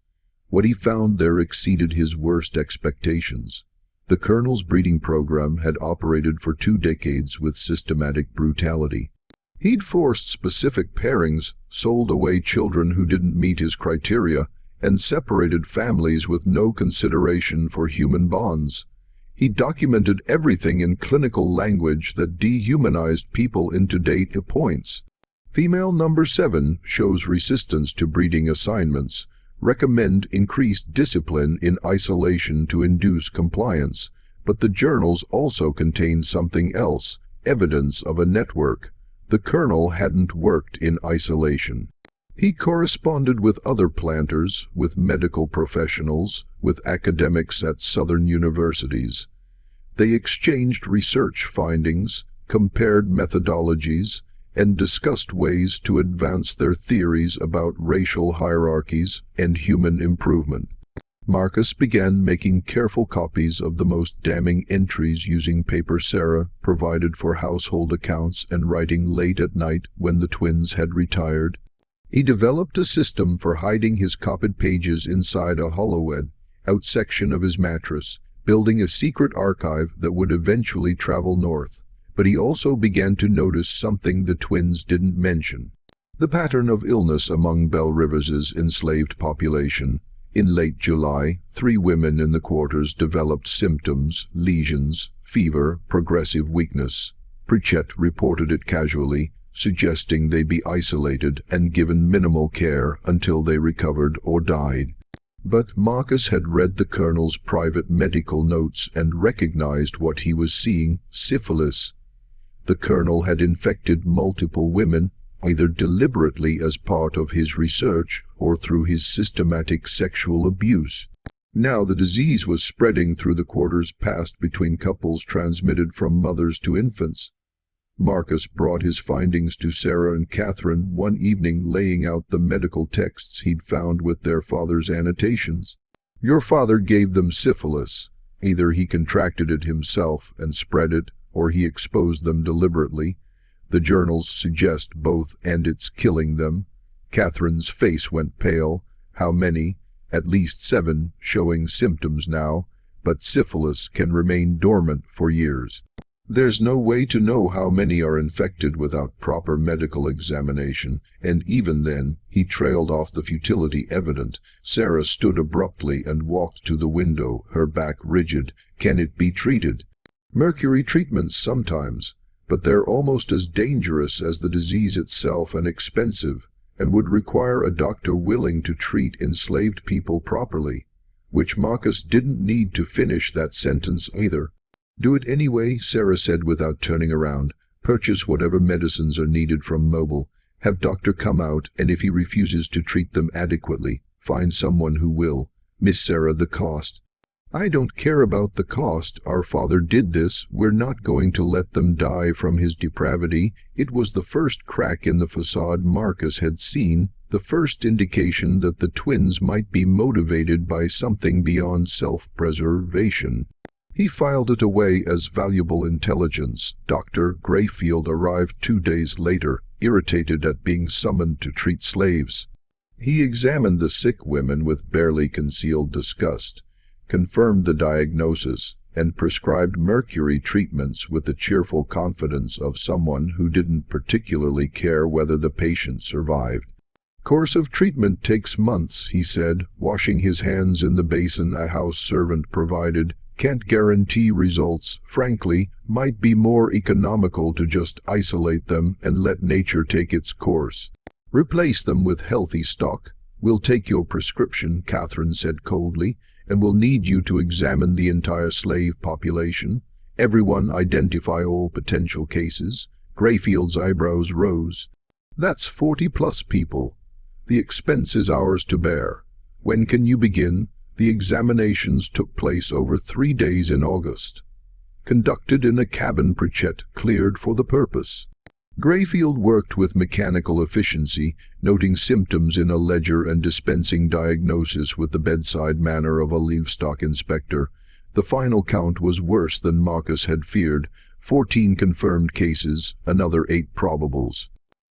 What he found there exceeded his worst expectations. The colonel's breeding program had operated for 2 decades with systematic brutality. He'd forced specific pairings, sold away children who didn't meet his criteria, and separated families with no consideration for human bonds. He documented everything in clinical language that dehumanized people into data points. Female number 7 shows resistance to breeding assignments. Recommend increased discipline in isolation to induce compliance. But the journals also contained something else, evidence of a network. The colonel hadn't worked in isolation. He corresponded with other planters, with medical professionals, with academics at southern universities. They exchanged research findings, compared methodologies, and discussed ways to advance their theories about racial hierarchies and human improvement. Marcus began making careful copies of the most damning entries using paper Sarah provided for household accounts and writing late at night when the twins had retired. He developed a system for hiding his copied pages inside a hollowed-out section of his mattress, building a secret archive that would eventually travel north. But he also began to notice something the twins didn't mention: the pattern of illness among Belle Rivers's enslaved population. In late July, 3 women in the quarters developed symptoms: lesions, fever, progressive weakness. Pritchett reported it casually, suggesting they be isolated and given minimal care until they recovered or died. But Marcus had read the colonel's private medical notes and recognized what he was seeing: syphilis. The colonel had infected multiple women, either deliberately as part of his research or through his systematic sexual abuse. Now the disease was spreading through the quarters passed between couples, transmitted from mothers to infants. Marcus brought his findings to Sarah and Catherine one evening, laying out the medical texts he'd found with their father's annotations. "Your father gave them syphilis. Either he contracted it himself and spread it, or he exposed them deliberately. The journals suggest both, and it's killing them." Catherine's face went pale. "How many?" "At least 7, showing symptoms now, but syphilis can remain dormant for years. There's no way to know how many are infected without proper medical examination, and even then," he trailed off, the futility evident. Sarah stood abruptly and walked to the window, her back rigid. "Can it be treated?" "Mercury treatments sometimes, but they're almost as dangerous as the disease itself and expensive, and would require a doctor willing to treat enslaved people properly." Which Marcus didn't need to finish that sentence either. "Do it anyway," Sarah said without turning around. "Purchase whatever medicines are needed from Mobile. Have doctor come out, and if he refuses to treat them adequately, find someone who will. Miss Sarah, the cost." "I don't care about the cost. Our father did this. We're not going to let them die from his depravity." It was the first crack in the facade Marcus had seen, the first indication that the twins might be motivated by something beyond self-preservation. He filed it away as valuable intelligence. Dr. Grayfield arrived 2 days later, irritated at being summoned to treat slaves. He examined the sick women with barely concealed disgust, confirmed the diagnosis, and prescribed mercury treatments with the cheerful confidence of someone who didn't particularly care whether the patient survived. "Course of treatment takes months," he said, washing his hands in the basin a house servant provided. "Can't guarantee results. Frankly, might be more economical to just isolate them and let nature take its course. Replace them with healthy stock." "We'll take your prescription," Catherine said coldly, "and we'll need you to examine the entire slave population. Everyone, identify all potential cases." Grayfield's eyebrows rose. "That's 40+ people. The expense is ours to bear. When can you begin?" The examinations took place over 3 days in August, conducted in a cabin Pritchett cleared for the purpose. Grayfield worked with mechanical efficiency, noting symptoms in a ledger and dispensing diagnosis with the bedside manner of a livestock inspector. The final count was worse than Marcus had feared: 14 confirmed cases, another 8 probables.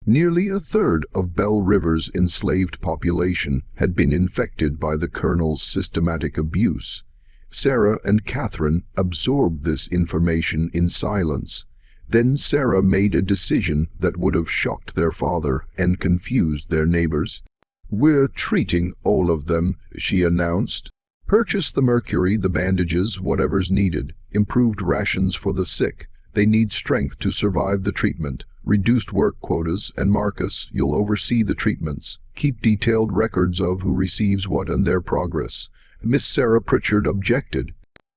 Nearly a third of Bell River's enslaved population had been infected by the Colonel's systematic abuse. Sarah and Catherine absorbed this information in silence. Then Sarah made a decision that would have shocked their father and confused their neighbors. "We're treating all of them," she announced. "Purchase the mercury, the bandages, whatever's needed. Improved rations for the sick. They need strength to survive the treatment. Reduced work quotas, and Marcus, you'll oversee the treatments. Keep detailed records of who receives what and their progress." Miss Sarah Pritchard objected.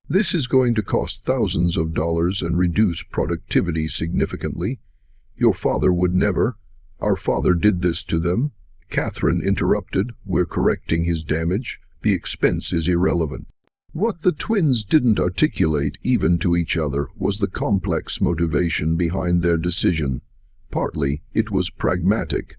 "This is going to cost thousands of dollars and reduce productivity significantly. Your father would never. Our father did this to them." Catherine interrupted. "We're correcting his damage. The expense is irrelevant." What the twins didn't articulate even to each other was the complex motivation behind their decision. Partly, it was pragmatic.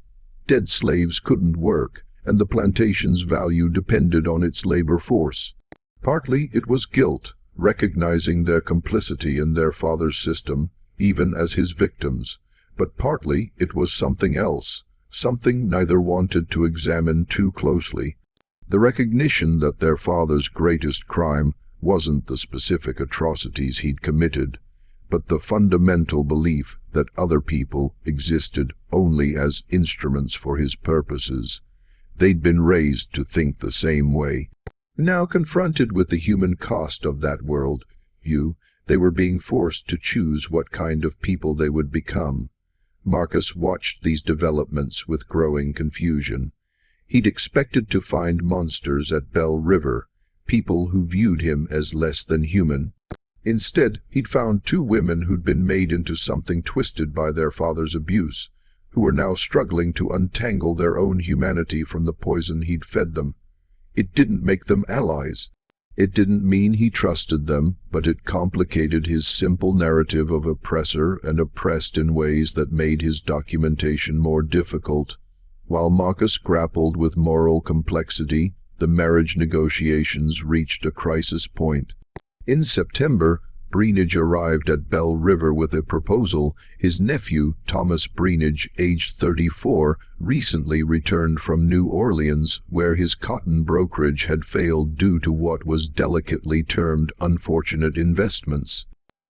Dead slaves couldn't work, and the plantation's value depended on its labor force. Partly, it was guilt, recognizing their complicity in their father's system, even as his victims. But partly it was something else, something neither wanted to examine too closely. The recognition that their father's greatest crime wasn't the specific atrocities he'd committed, but the fundamental belief that other people existed only as instruments for his purposes. They'd been raised to think the same way. Now confronted with the human cost of that world view, they were being forced to choose what kind of people they would become. Marcus watched these developments with growing confusion. He'd expected to find monsters at Bell River, people who viewed him as less than human. Instead, he'd found 2 women who'd been made into something twisted by their father's abuse, who were now struggling to untangle their own humanity from the poison he'd fed them. It didn't make them allies. It didn't mean he trusted them, but it complicated his simple narrative of oppressor and oppressed in ways that made his documentation more difficult. While Marcus grappled with moral complexity, the marriage negotiations reached a crisis point. In September, Breenidge arrived at Bell River with a proposal. His nephew, Thomas Breenidge, aged 34, recently returned from New Orleans, where his cotton brokerage had failed due to what was delicately termed unfortunate investments.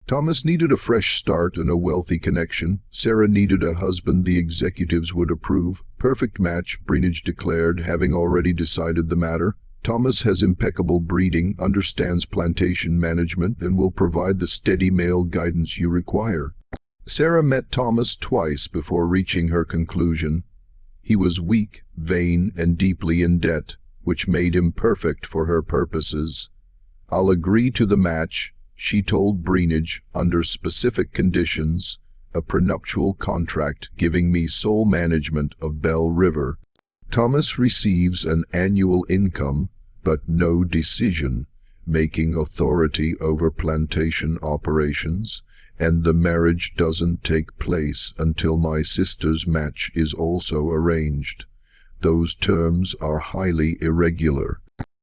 Thomas needed a fresh start and a wealthy connection. Sarah needed a husband the executives would approve. Perfect match, Breenidge declared, having already decided the matter. Thomas has impeccable breeding, understands plantation management, and will provide the steady male guidance you require. Sarah met Thomas twice before reaching her conclusion. He was weak, vain, and deeply in debt, which made him perfect for her purposes. "I'll agree to the match," she told Breenidge, "under specific conditions, a prenuptial contract giving me sole management of Bell River. Thomas receives an annual income, but no decision-making authority over plantation operations, and the marriage doesn't take place until my sister's match is also arranged. Those terms are highly irregular."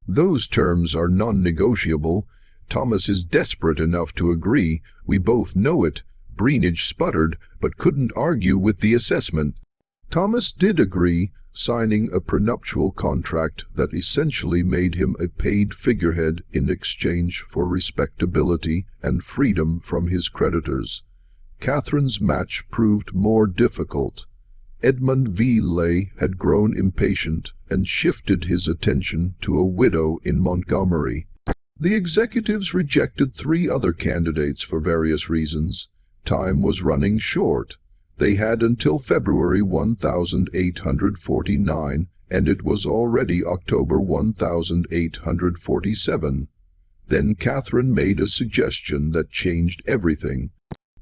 "Those terms are non-negotiable." Thomas is desperate enough to agree. "We both know it." Breenidge sputtered, but couldn't argue with the assessment. Thomas did agree, signing a prenuptial contract that essentially made him a paid figurehead in exchange for respectability and freedom from his creditors. Catherine's match proved more difficult. Edmund Ville had grown impatient and shifted his attention to a widow in Montgomery. The executives rejected 3 other candidates for various reasons. Time was running short. They had until February 1849, and it was already October 1847. Then Catherine made a suggestion that changed everything.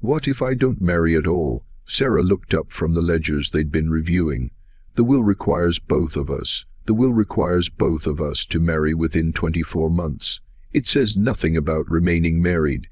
"What if I don't marry at all?" Sarah looked up from the ledgers they'd been reviewing. "The will requires both of us. The will requires both of us to marry within 24 months. It says nothing about remaining married.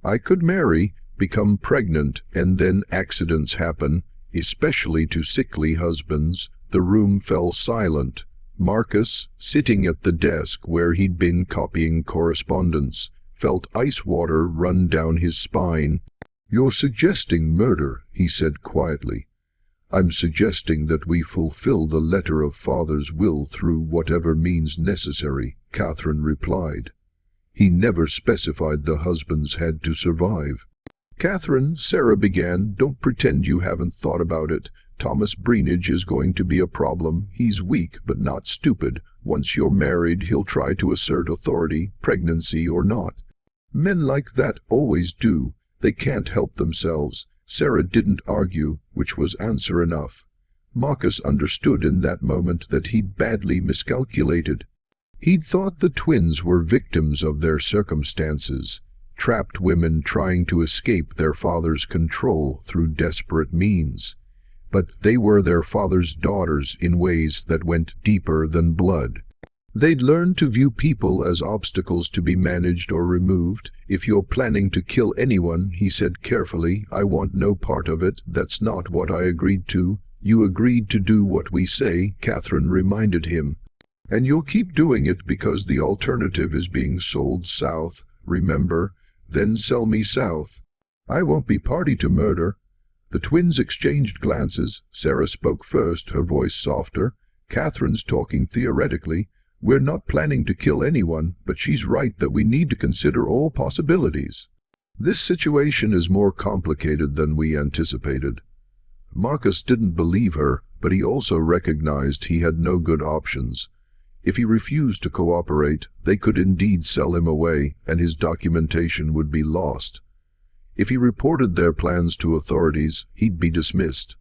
I could marry, become pregnant, and then accidents happen, especially to sickly husbands." The room fell silent. Marcus, sitting at the desk where he'd been copying correspondence, felt ice water run down his spine. "You're suggesting murder," he said quietly. "I'm suggesting that we fulfill the letter of Father's will through whatever means necessary," Catherine replied. "He never specified the husbands had to survive." "Catherine," Sarah began, "don't pretend you haven't thought about it. Thomas Breenidge is going to be a problem. He's weak, but not stupid. Once you're married, he'll try to assert authority, pregnancy or not. Men like that always do. They can't help themselves." Sarah didn't argue, which was answer enough. Marcus understood in that moment that he'd badly miscalculated. He'd thought the twins were victims of their circumstances, trapped women trying to escape their father's control through desperate means. But they were their father's daughters in ways that went deeper than blood. They'd learned to view people as obstacles to be managed or removed. "If you're planning to kill anyone," he said carefully, "I want no part of it. That's not what I agreed to." "You agreed to do what we say," Catherine reminded him. "And you'll keep doing it because the alternative is being sold south, remember? Then sell me south. I won't be party to murder." The twins exchanged glances. Sarah spoke first, her voice softer. "Catherine's talking theoretically. We're not planning to kill anyone, but she's right that we need to consider all possibilities. This situation is more complicated than we anticipated." Marcus didn't believe her, but he also recognized he had no good options. If he refused to cooperate, they could indeed sell him away, and his documentation would be lost. If he reported their plans to authorities, he'd be dismissed.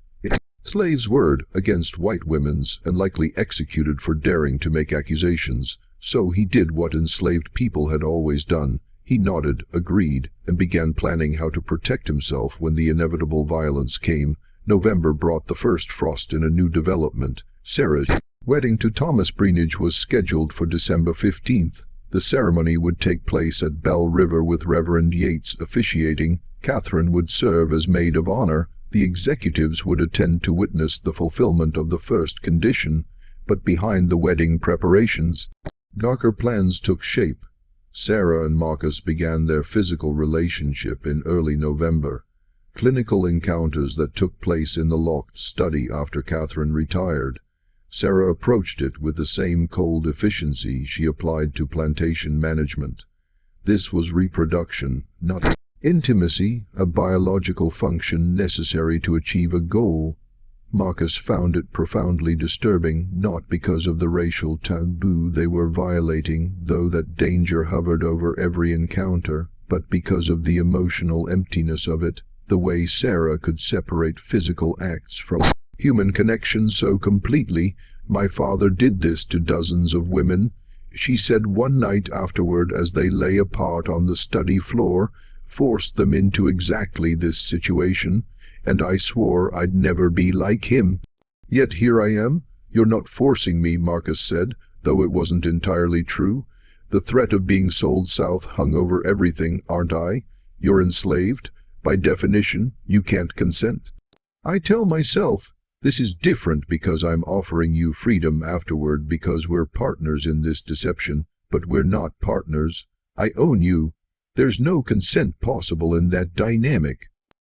Slave's word against white women's, and likely executed for daring to make accusations. So he did what enslaved people had always done. He nodded, agreed, and began planning how to protect himself when the inevitable violence came. November brought the first frost in a new development. Sarah's wedding to Thomas Breenidge was scheduled for December 15th. The ceremony would take place at Bell River with Reverend Yates officiating. Catherine would serve as maid of honor. The executives would attend to witness the fulfillment of the first condition, but behind the wedding preparations, darker plans took shape. Sarah and Marcus began their physical relationship in early November. Clinical encounters that took place in the locked study after Catherine retired. Sarah approached it with the same cold efficiency she applied to plantation management. This was reproduction, not intimacy, a biological function necessary to achieve a goal. Marcus found it profoundly disturbing, not because of the racial taboo they were violating, though that danger hovered over every encounter, but because of the emotional emptiness of it, the way Sarah could separate physical acts from human connection so completely. "My father did this to dozens of women," she said one night afterward as they lay apart on the study floor, "forced them into exactly this situation, and I swore I'd never be like him. Yet here I am." "You're not forcing me," Marcus said, though it wasn't entirely true. "The threat of being sold south hung over everything, aren't I? You're enslaved. By definition, you can't consent. I tell myself, this is different because I'm offering you freedom afterward because we're partners in this deception, but we're not partners. I own you. There's no consent possible in that dynamic."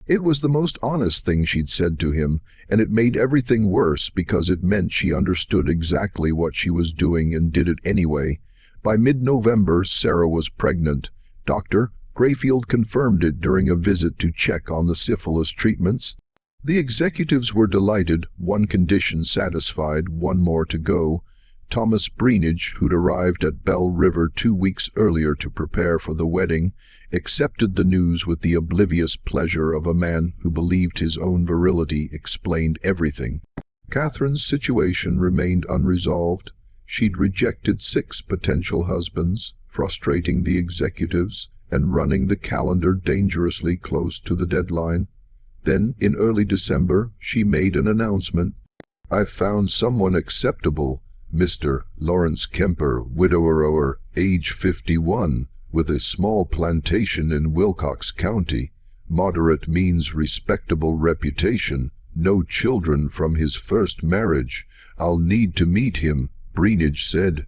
It was the most honest thing she'd said to him, and it made everything worse because it meant she understood exactly what she was doing and did it anyway. By mid-November, Sarah was pregnant. Dr. Grayfield confirmed it during a visit to check on the syphilis treatments. The executives were delighted, one condition satisfied, one more to go. Thomas Breenidge, who'd arrived at Bell River 2 weeks earlier to prepare for the wedding, accepted the news with the oblivious pleasure of a man who believed his own virility explained everything. Catherine's situation remained unresolved. She'd rejected 6 potential husbands, frustrating the executives and running the calendar dangerously close to the deadline. Then, in early December, she made an announcement. "I've found someone acceptable. Mr. Lawrence Kemper, widower, age 51, with a small plantation in Wilcox County, moderate means, respectable reputation, no children from his first marriage. I'll need to meet him, Greenidge said.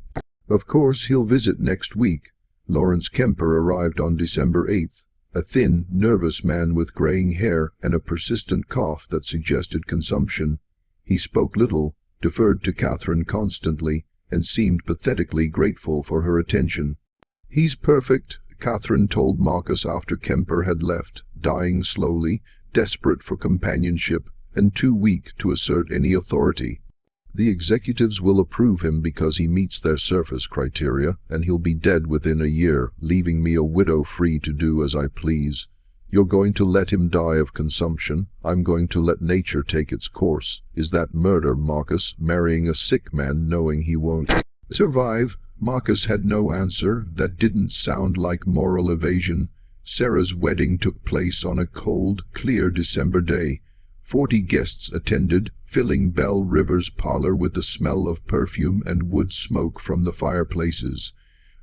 Of course he'll visit next week. Lawrence Kemper arrived on December 8th, a thin, nervous man with graying hair and a persistent cough that suggested consumption. He spoke little, deferred to Catherine constantly, and seemed pathetically grateful for her attention. "He's perfect," Catherine told Marcus after Kemper had left, dying slowly, desperate for companionship, and too weak to assert any authority. "The executives will approve him because he meets their surface criteria, and he'll be dead within a year, leaving me a widow free to do as I please. You're going to let him die of consumption. I'm going to let nature take its course. Is that murder, Marcus, marrying a sick man knowing he won't survive?" Marcus had no answer. That didn't sound like moral evasion. Sarah's wedding took place on a cold, clear December day. 40 guests attended, filling Belle River's parlor with the smell of perfume and wood smoke from the fireplaces.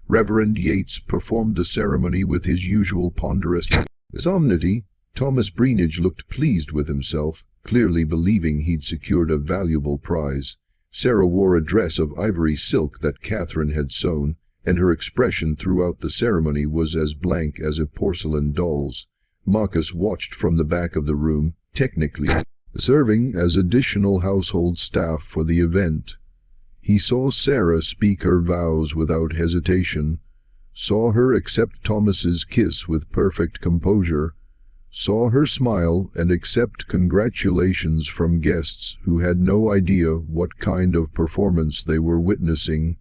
Reverend Yates performed the ceremony with his usual ponderous solemnity. Thomas Greenidge looked pleased with himself, clearly believing he'd secured a valuable prize. Sarah wore a dress of ivory silk that Catherine had sewn, and her expression throughout the ceremony was as blank as a porcelain doll's. Marcus watched from the back of the room, technically serving as additional household staff for the event. He saw Sarah speak her vows without hesitation, saw her accept Thomas's kiss with perfect composure, saw her smile and accept congratulations from guests who had no idea what kind of performance they were witnessing.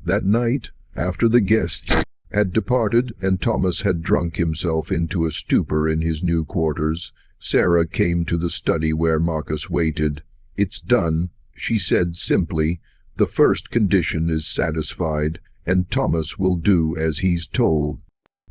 That night, after the guests had departed and Thomas had drunk himself into a stupor in his new quarters, Sarah came to the study where Marcus waited. "It's done," she said simply. "The first condition is satisfied, and Thomas will do as he's told.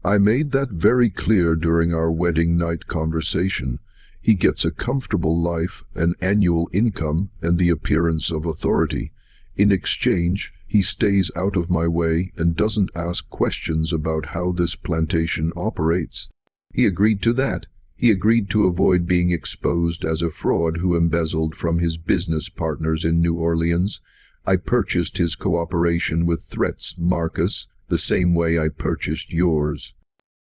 I made that very clear during our wedding night conversation. He gets a comfortable life, an annual income, and the appearance of authority. In exchange, he stays out of my way and doesn't ask questions about how this plantation operates." He agreed to that. He agreed to avoid being exposed as a fraud who embezzled from his business partners in New Orleans. "I purchased his cooperation with threats, Marcus, the same way I purchased yours.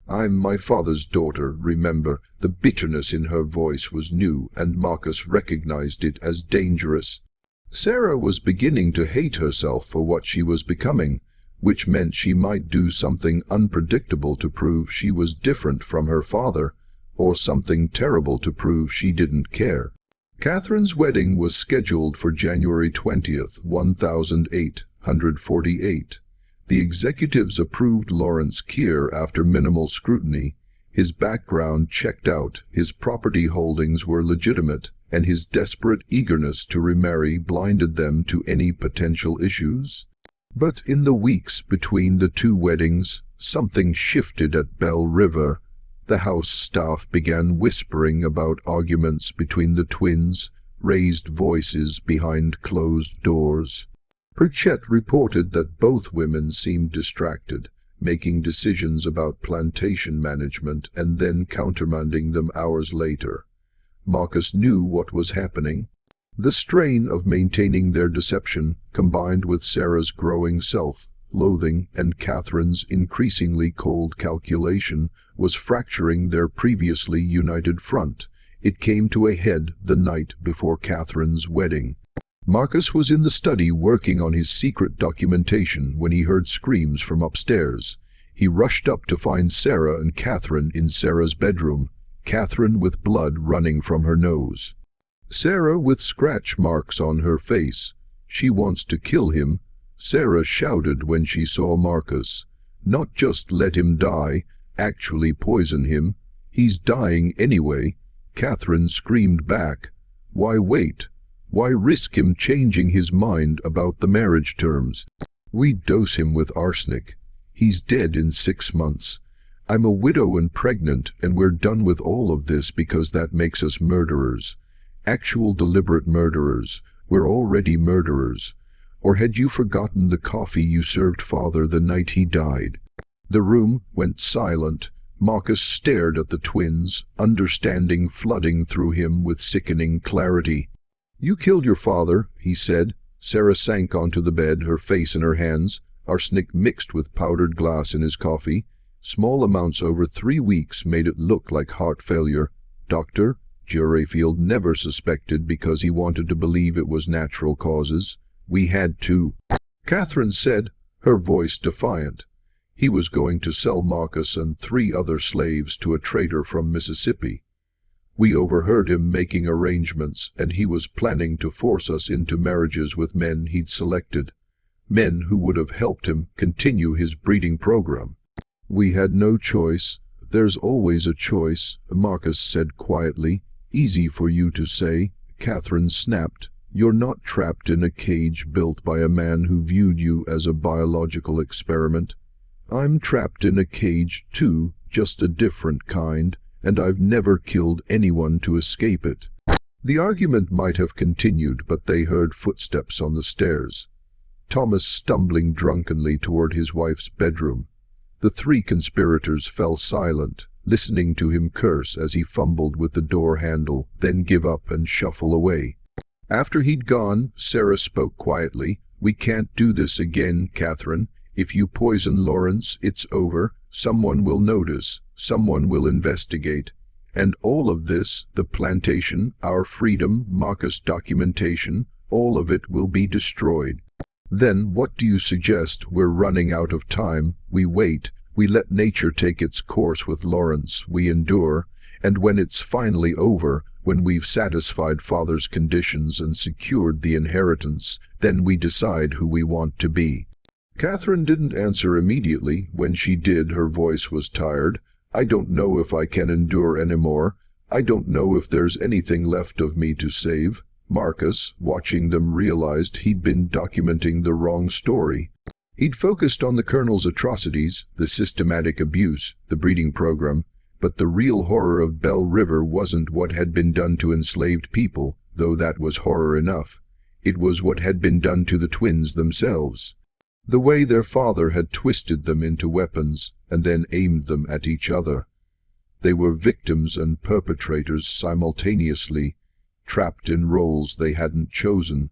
I'm my father's daughter, remember." The bitterness in her voice was new, and Marcus recognized it as dangerous. Sarah was beginning to hate herself for what she was becoming, which meant she might do something unpredictable to prove she was different from her father, or something terrible to prove she didn't care. Catherine's wedding was scheduled for January 20th, 1848. The executives approved Lawrence Keir after minimal scrutiny. His background checked out, his property holdings were legitimate, and his desperate eagerness to remarry blinded them to any potential issues. But in the weeks between the two weddings, something shifted at Belle River. The house staff began whispering about arguments between the twins, raised voices behind closed doors. Pritchett reported that both women seemed distracted, making decisions about plantation management and then countermanding them hours later. Marcus knew what was happening. The strain of maintaining their deception, combined with Sarah's growing self-loathing and Catherine's increasingly cold calculation, was fracturing their previously united front. It came to a head the night before Catherine's wedding. Marcus was in the study working on his secret documentation when he heard screams from upstairs. He rushed up to find Sarah and Catherine in Sarah's bedroom, Catherine with blood running from her nose, Sarah with scratch marks on her face. "She wants to kill him," Sarah shouted when she saw Marcus. "Not just let him die, actually poison him. He's dying anyway." Catherine screamed back. "Why wait? Why risk him changing his mind about the marriage terms? We dose him with arsenic. He's dead in 6 months. I'm a widow and pregnant, and we're done with all of this because that makes us murderers. Actual deliberate murderers. We're already murderers. Or had you forgotten the coffee you served father the night he died? The room went silent. Marcus stared at the twins, understanding flooding through him with sickening clarity. "You killed your father," he said. Sarah sank onto the bed, her face in her hands, arsenic mixed with powdered glass in his coffee. Small amounts over 3 weeks made it look like heart failure. Doctor, Josiah never suspected because he wanted to believe it was natural causes. "We had to," Catherine said, her voice defiant. He was going to sell Marcus and 3 other slaves to a trader from Mississippi. We overheard him making arrangements, and he was planning to force us into marriages with men he'd selected. Men who would have helped him continue his breeding program. "We had no choice." "There's always a choice," Marcus said quietly. "Easy for you to say," Catherine snapped. "You're not trapped in a cage built by a man who viewed you as a biological experiment. I'm trapped in a cage too, just a different kind, and I've never killed anyone to escape it." The argument might have continued, but they heard footsteps on the stairs. Thomas stumbling drunkenly toward his wife's bedroom. The 3 conspirators fell silent, listening to him curse as he fumbled with the door handle, then give up and shuffle away. After he'd gone, Sarah spoke quietly. "We can't do this again, Catherine. If you poison Lawrence, it's over. Someone will notice. Someone will investigate. And all of this, the plantation, our freedom, Marcus documentation, all of it will be destroyed. Then what do you suggest? We're running out of time. We wait. We let nature take its course with Lawrence. We endure. And when it's finally over, when we've satisfied father's conditions and secured the inheritance, then we decide who we want to be." Catherine didn't answer immediately. When she did, her voice was tired. "I don't know if I can endure anymore. I don't know if there's anything left of me to save." Marcus, watching them, realized he'd been documenting the wrong story. He'd focused on the Colonel's atrocities, the systematic abuse, the breeding program, but the real horror of Bell River wasn't what had been done to enslaved people, though that was horror enough. It was what had been done to the twins themselves. The way their father had twisted them into weapons and then aimed them at each other. They were victims and perpetrators simultaneously, trapped in roles they hadn't chosen,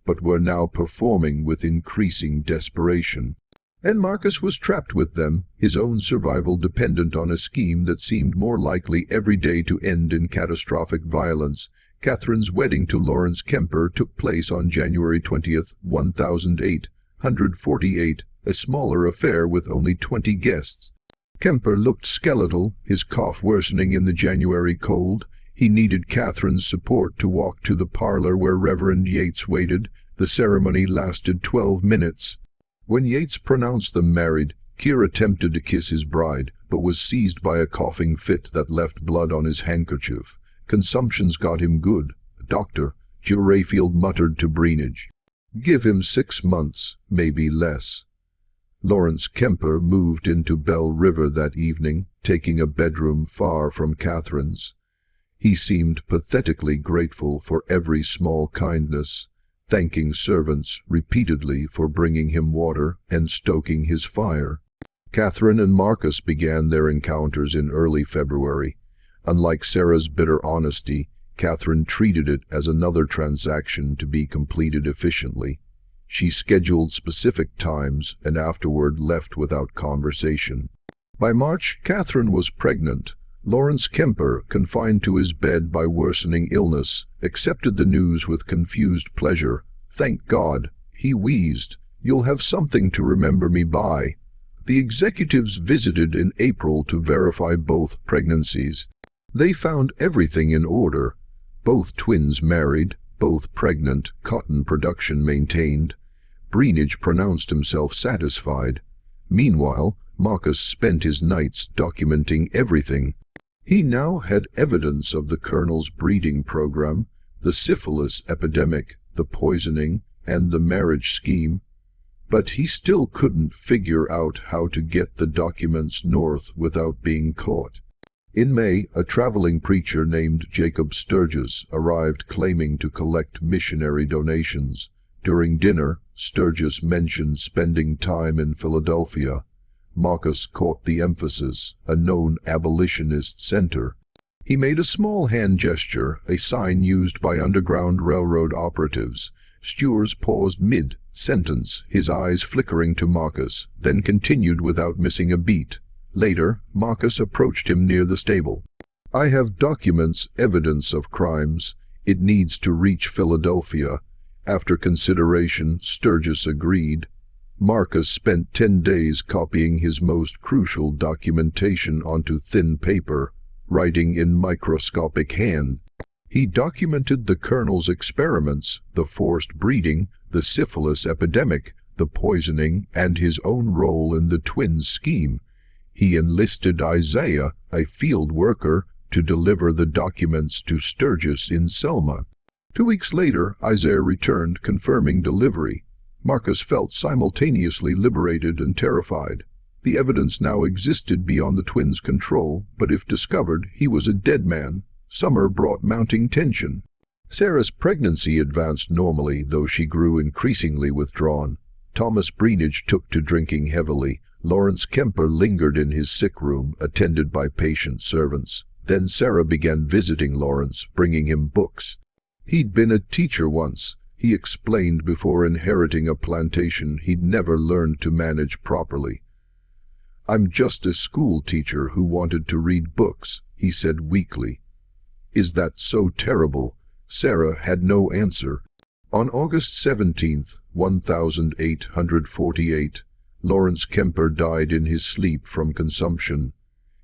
but were now performing with increasing desperation. And Marcus was trapped with them, his own survival dependent on a scheme that seemed more likely every day to end in catastrophic violence. Catherine's wedding to Lawrence Kemper took place on January 20th, 1848, a smaller affair with only 20 guests. Kemper looked skeletal, his cough worsening in the January cold. He needed Catherine's support to walk to the parlor where Reverend Yates waited. The ceremony lasted 12 minutes. When Yates pronounced them married, Keir attempted to kiss his bride, but was seized by a coughing fit that left blood on his handkerchief. "Consumption's got him good, Doctor," Josiah muttered to Breenage. "Give him 6 months, maybe less." Lawrence Kemper moved into Bell River that evening, taking a bedroom far from Catherine's. He seemed pathetically grateful for every small kindness, thanking servants repeatedly for bringing him water and stoking his fire. Catherine and Marcus began their encounters in early February. Unlike Sarah's bitter honesty, Catherine treated it as another transaction to be completed efficiently. She scheduled specific times and afterward left without conversation. By March, Catherine was pregnant. Lawrence Kemper, confined to his bed by worsening illness, accepted the news with confused pleasure. "Thank God," he wheezed. "You'll have something to remember me by." The executives visited in April to verify both pregnancies. They found everything in order. Both twins married, both pregnant, cotton production maintained. Breenage pronounced himself satisfied. Meanwhile, Marcus spent his nights documenting everything. He now had evidence of the Colonel's breeding program, the syphilis epidemic, the poisoning, and the marriage scheme. But he still couldn't figure out how to get the documents north without being caught. In May, a traveling preacher named Jacob Sturgis arrived claiming to collect missionary donations. During dinner, Sturgis mentioned spending time in Philadelphia. Marcus caught the emphasis, a known abolitionist center. He made a small hand gesture, a sign used by Underground Railroad operatives. Stewars paused mid-sentence, his eyes flickering to Marcus, then continued without missing a beat. Later, Marcus approached him near the stable. "I have documents, evidence of crimes. It needs to reach Philadelphia." After consideration, Sturgis agreed. Marcus spent 10 days copying his most crucial documentation onto thin paper, writing in microscopic hand. He documented the colonel's experiments, the forced breeding, the syphilis epidemic, the poisoning, and his own role in the twins' scheme. He enlisted Isaiah, a field worker, to deliver the documents to Sturgis in Selma. 2 weeks later, Isaiah returned, confirming delivery. Marcus felt simultaneously liberated and terrified. The evidence now existed beyond the twins' control, but if discovered, he was a dead man. Summer brought mounting tension. Sarah's pregnancy advanced normally, though she grew increasingly withdrawn. Thomas Breenidge took to drinking heavily. Lawrence Kemper lingered in his sick room, attended by patient servants. Then Sarah began visiting Lawrence, bringing him books. He'd been a teacher once. He explained before inheriting a plantation he'd never learned to manage properly. "I'm just a school teacher who wanted to read books," he said weakly. "Is that so terrible?" Sarah had no answer. On August 17th, 1848, Lawrence Kemper died in his sleep from consumption.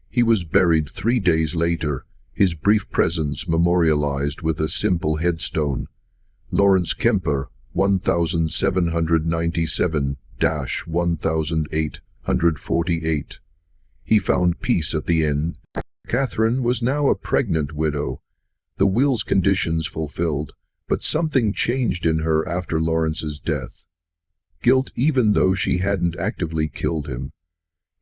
He was buried 3 days later, his brief presence memorialized with a simple headstone. Lawrence Kemper, 1797-1848. He found peace at the end. Catherine was now a pregnant widow. The will's conditions fulfilled, but something changed in her after Lawrence's death. Guilt, even though she hadn't actively killed him.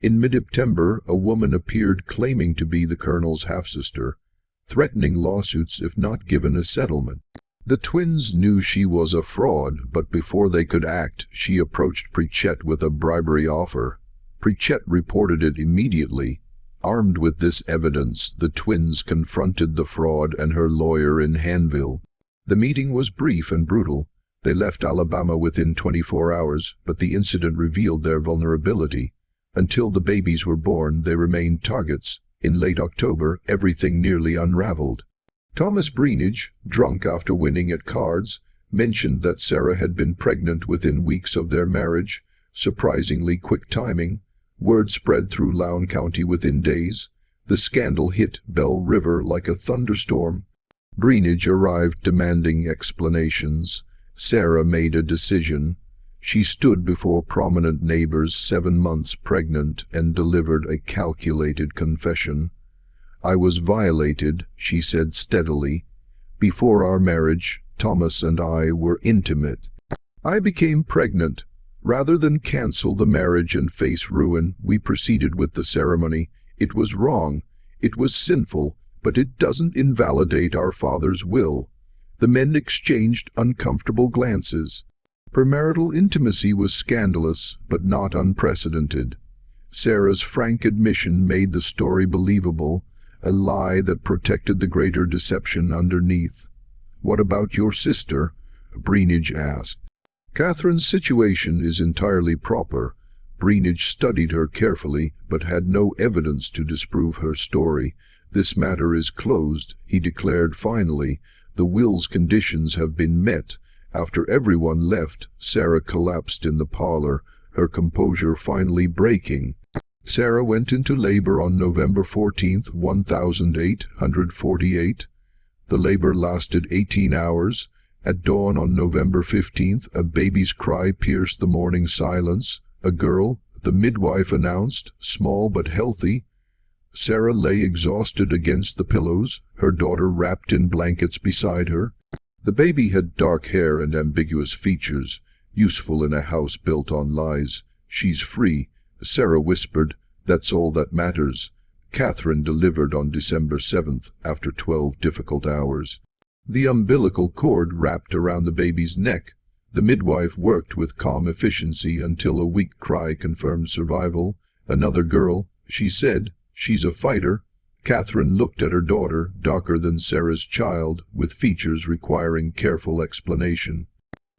In mid-September, a woman appeared claiming to be the colonel's half-sister, threatening lawsuits if not given a settlement. The twins knew she was a fraud, but before they could act, she approached Pritchett with a bribery offer. Pritchett reported it immediately. Armed with this evidence, the twins confronted the fraud and her lawyer in Hanville. The meeting was brief and brutal. They left Alabama within 24 hours, but the incident revealed their vulnerability. Until the babies were born, they remained targets. In late October, everything nearly unraveled. Thomas Breenidge, drunk after winning at cards, mentioned that Sarah had been pregnant within weeks of their marriage. Surprisingly quick timing. Word spread through Lown County within days. The scandal hit Bell River like a thunderstorm. Breenidge arrived demanding explanations. Sarah made a decision. She stood before prominent neighbors 7 months pregnant and delivered a calculated confession. "I was violated," she said steadily. "Before our marriage, Thomas and I were intimate. I became pregnant. Rather than cancel the marriage and face ruin, we proceeded with the ceremony. It was wrong. It was sinful, but it doesn't invalidate our father's will." The men exchanged uncomfortable glances. Premarital intimacy was scandalous, but not unprecedented. Sarah's frank admission made the story believable, a lie that protected the greater deception underneath. "What about your sister?" Breenidge asked. "Catherine's situation is entirely proper." Breenidge studied her carefully, but had no evidence to disprove her story. "This matter is closed," he declared finally. "The will's conditions have been met." After everyone left, Sarah collapsed in the parlor, her composure finally breaking. Sarah went into labor on November 14th, 1848. The labor lasted 18 hours. At dawn on November 15th, a baby's cry pierced the morning silence. "A girl," the midwife announced, "small but healthy." Sarah lay exhausted against the pillows, her daughter wrapped in blankets beside her. The baby had dark hair and ambiguous features, useful in a house built on lies. "She's free," Sarah whispered. "That's all that matters." Catherine delivered on December 7th, after 12 difficult hours. The umbilical cord wrapped around the baby's neck. The midwife worked with calm efficiency until a weak cry confirmed survival. "Another girl," she said. "She's a fighter." Catherine looked at her daughter, darker than Sarah's child, with features requiring careful explanation.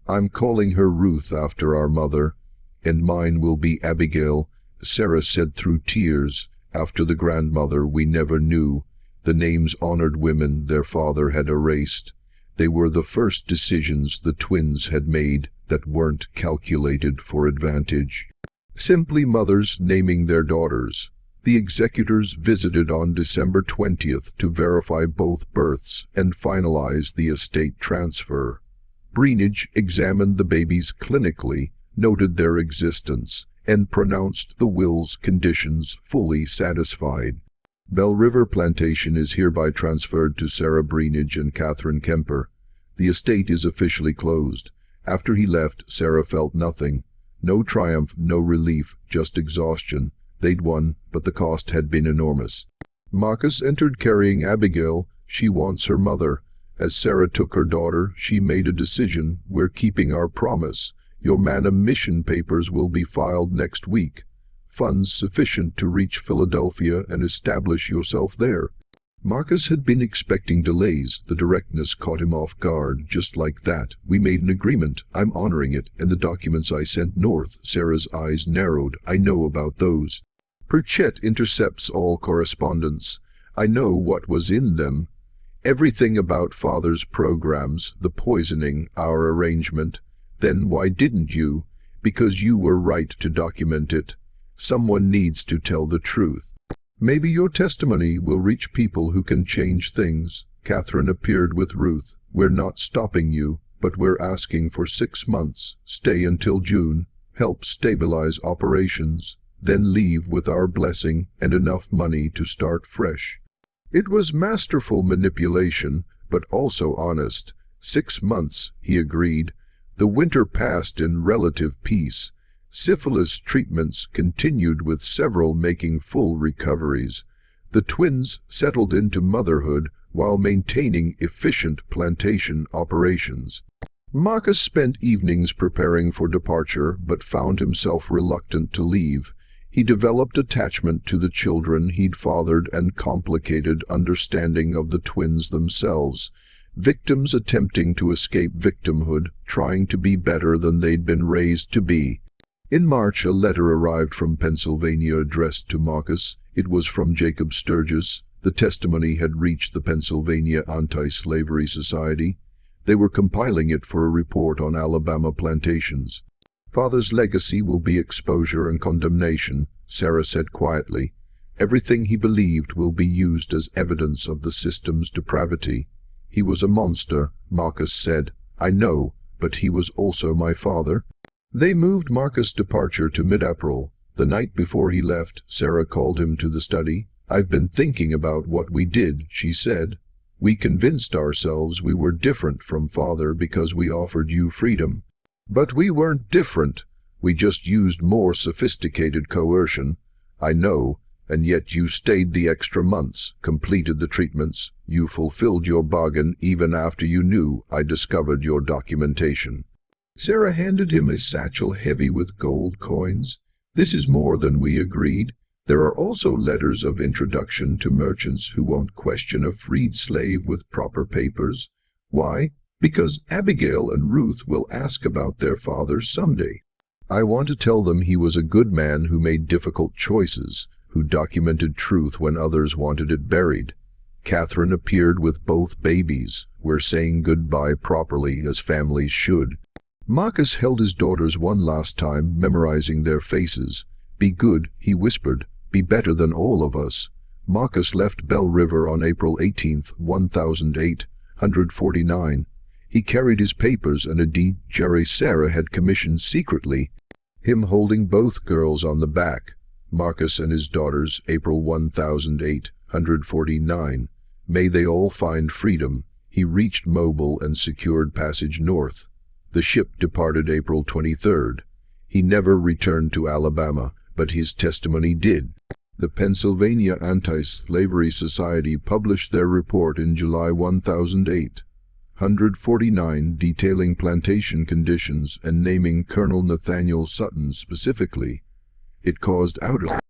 "I'm calling her Ruth after our mother, and mine will be Abigail," Sarah said through tears. "After the grandmother we never knew. The names honored women their father had erased. They were the first decisions the twins had made that weren't calculated for advantage." Simply mothers naming their daughters. The executors visited on December 20th to verify both births and finalize the estate transfer. Breenage examined the babies clinically, noted their existence, and pronounced the will's conditions fully satisfied. Bell River Plantation is hereby transferred to Sarah Breenage and Catherine Kemper. The estate is officially closed. After he left, Sarah felt nothing. No triumph, no relief, just exhaustion. They'd won, but the cost had been enormous. Marcus entered carrying Abigail. "She wants her mother." As Sarah took her daughter, she made a decision. "We're keeping our promise. Your manumission papers will be filed next week. Funds sufficient to reach Philadelphia and establish yourself there." Marcus had been expecting delays. The directness caught him off guard. "Just like that. We made an agreement. I'm honoring it. And the documents I sent north." Sarah's eyes narrowed. "I know about those. Purchett intercepts all correspondence. I know what was in them. Everything about Father's programs, the poisoning, our arrangement. Then why didn't you? Because you were right to document it. Someone needs to tell the truth. Maybe your testimony will reach people who can change things." Catherine appeared with Ruth. "We're not stopping you, but we're asking for 6 months. Stay until June. Help stabilize operations. Then leave with our blessing and enough money to start fresh." It was masterful manipulation, but also honest. 6 months, he agreed. The winter passed in relative peace. Syphilis treatments continued, with several making full recoveries. The twins settled into motherhood while maintaining efficient plantation operations. Marcus spent evenings preparing for departure, but found himself reluctant to leave. He developed attachment to the children he'd fathered and complicated understanding of the twins themselves. Victims attempting to escape victimhood, trying to be better than they'd been raised to be. In March, a letter arrived from Pennsylvania addressed to Marcus. It was from Jacob Sturgis. The testimony had reached the Pennsylvania Anti-Slavery Society. They were compiling it for a report on Alabama plantations. "Father's legacy will be exposure and condemnation," Sarah said quietly. "Everything he believed will be used as evidence of the system's depravity." "He was a monster," Marcus said. "I know, but he was also my father." They moved Marcus' departure to mid-April. The night before he left, Sarah called him to the study. "I've been thinking about what we did," she said. "We convinced ourselves we were different from Father because we offered you freedom. But we weren't different. We just used more sophisticated coercion. I know, and yet you stayed the extra months, completed the treatments. You fulfilled your bargain even after you knew I discovered your documentation." Sarah handed him a satchel heavy with gold coins. "This is more than we agreed. There are also letters of introduction to merchants who won't question a freed slave with proper papers. Why? Because Abigail and Ruth will ask about their father someday. I want to tell them he was a good man who made difficult choices, who documented truth when others wanted it buried. Catherine appeared with both babies. We're saying goodbye properly, as families should." Marcus held his daughters one last time, memorizing their faces. "Be good," he whispered. "Be better than all of us." Marcus left Bell River on April 18th, 1849. He carried his papers and a deed Sarah had commissioned secretly, him holding both girls on the back. Marcus and his daughters, April 1849. May they all find freedom. He reached Mobile and secured passage north. The ship departed April 23rd. He never returned to Alabama, but his testimony did. The Pennsylvania Anti-Slavery Society published their report in July 1008. 149 detailing plantation conditions and naming Colonel Nathaniel Sutton specifically, it caused outrage.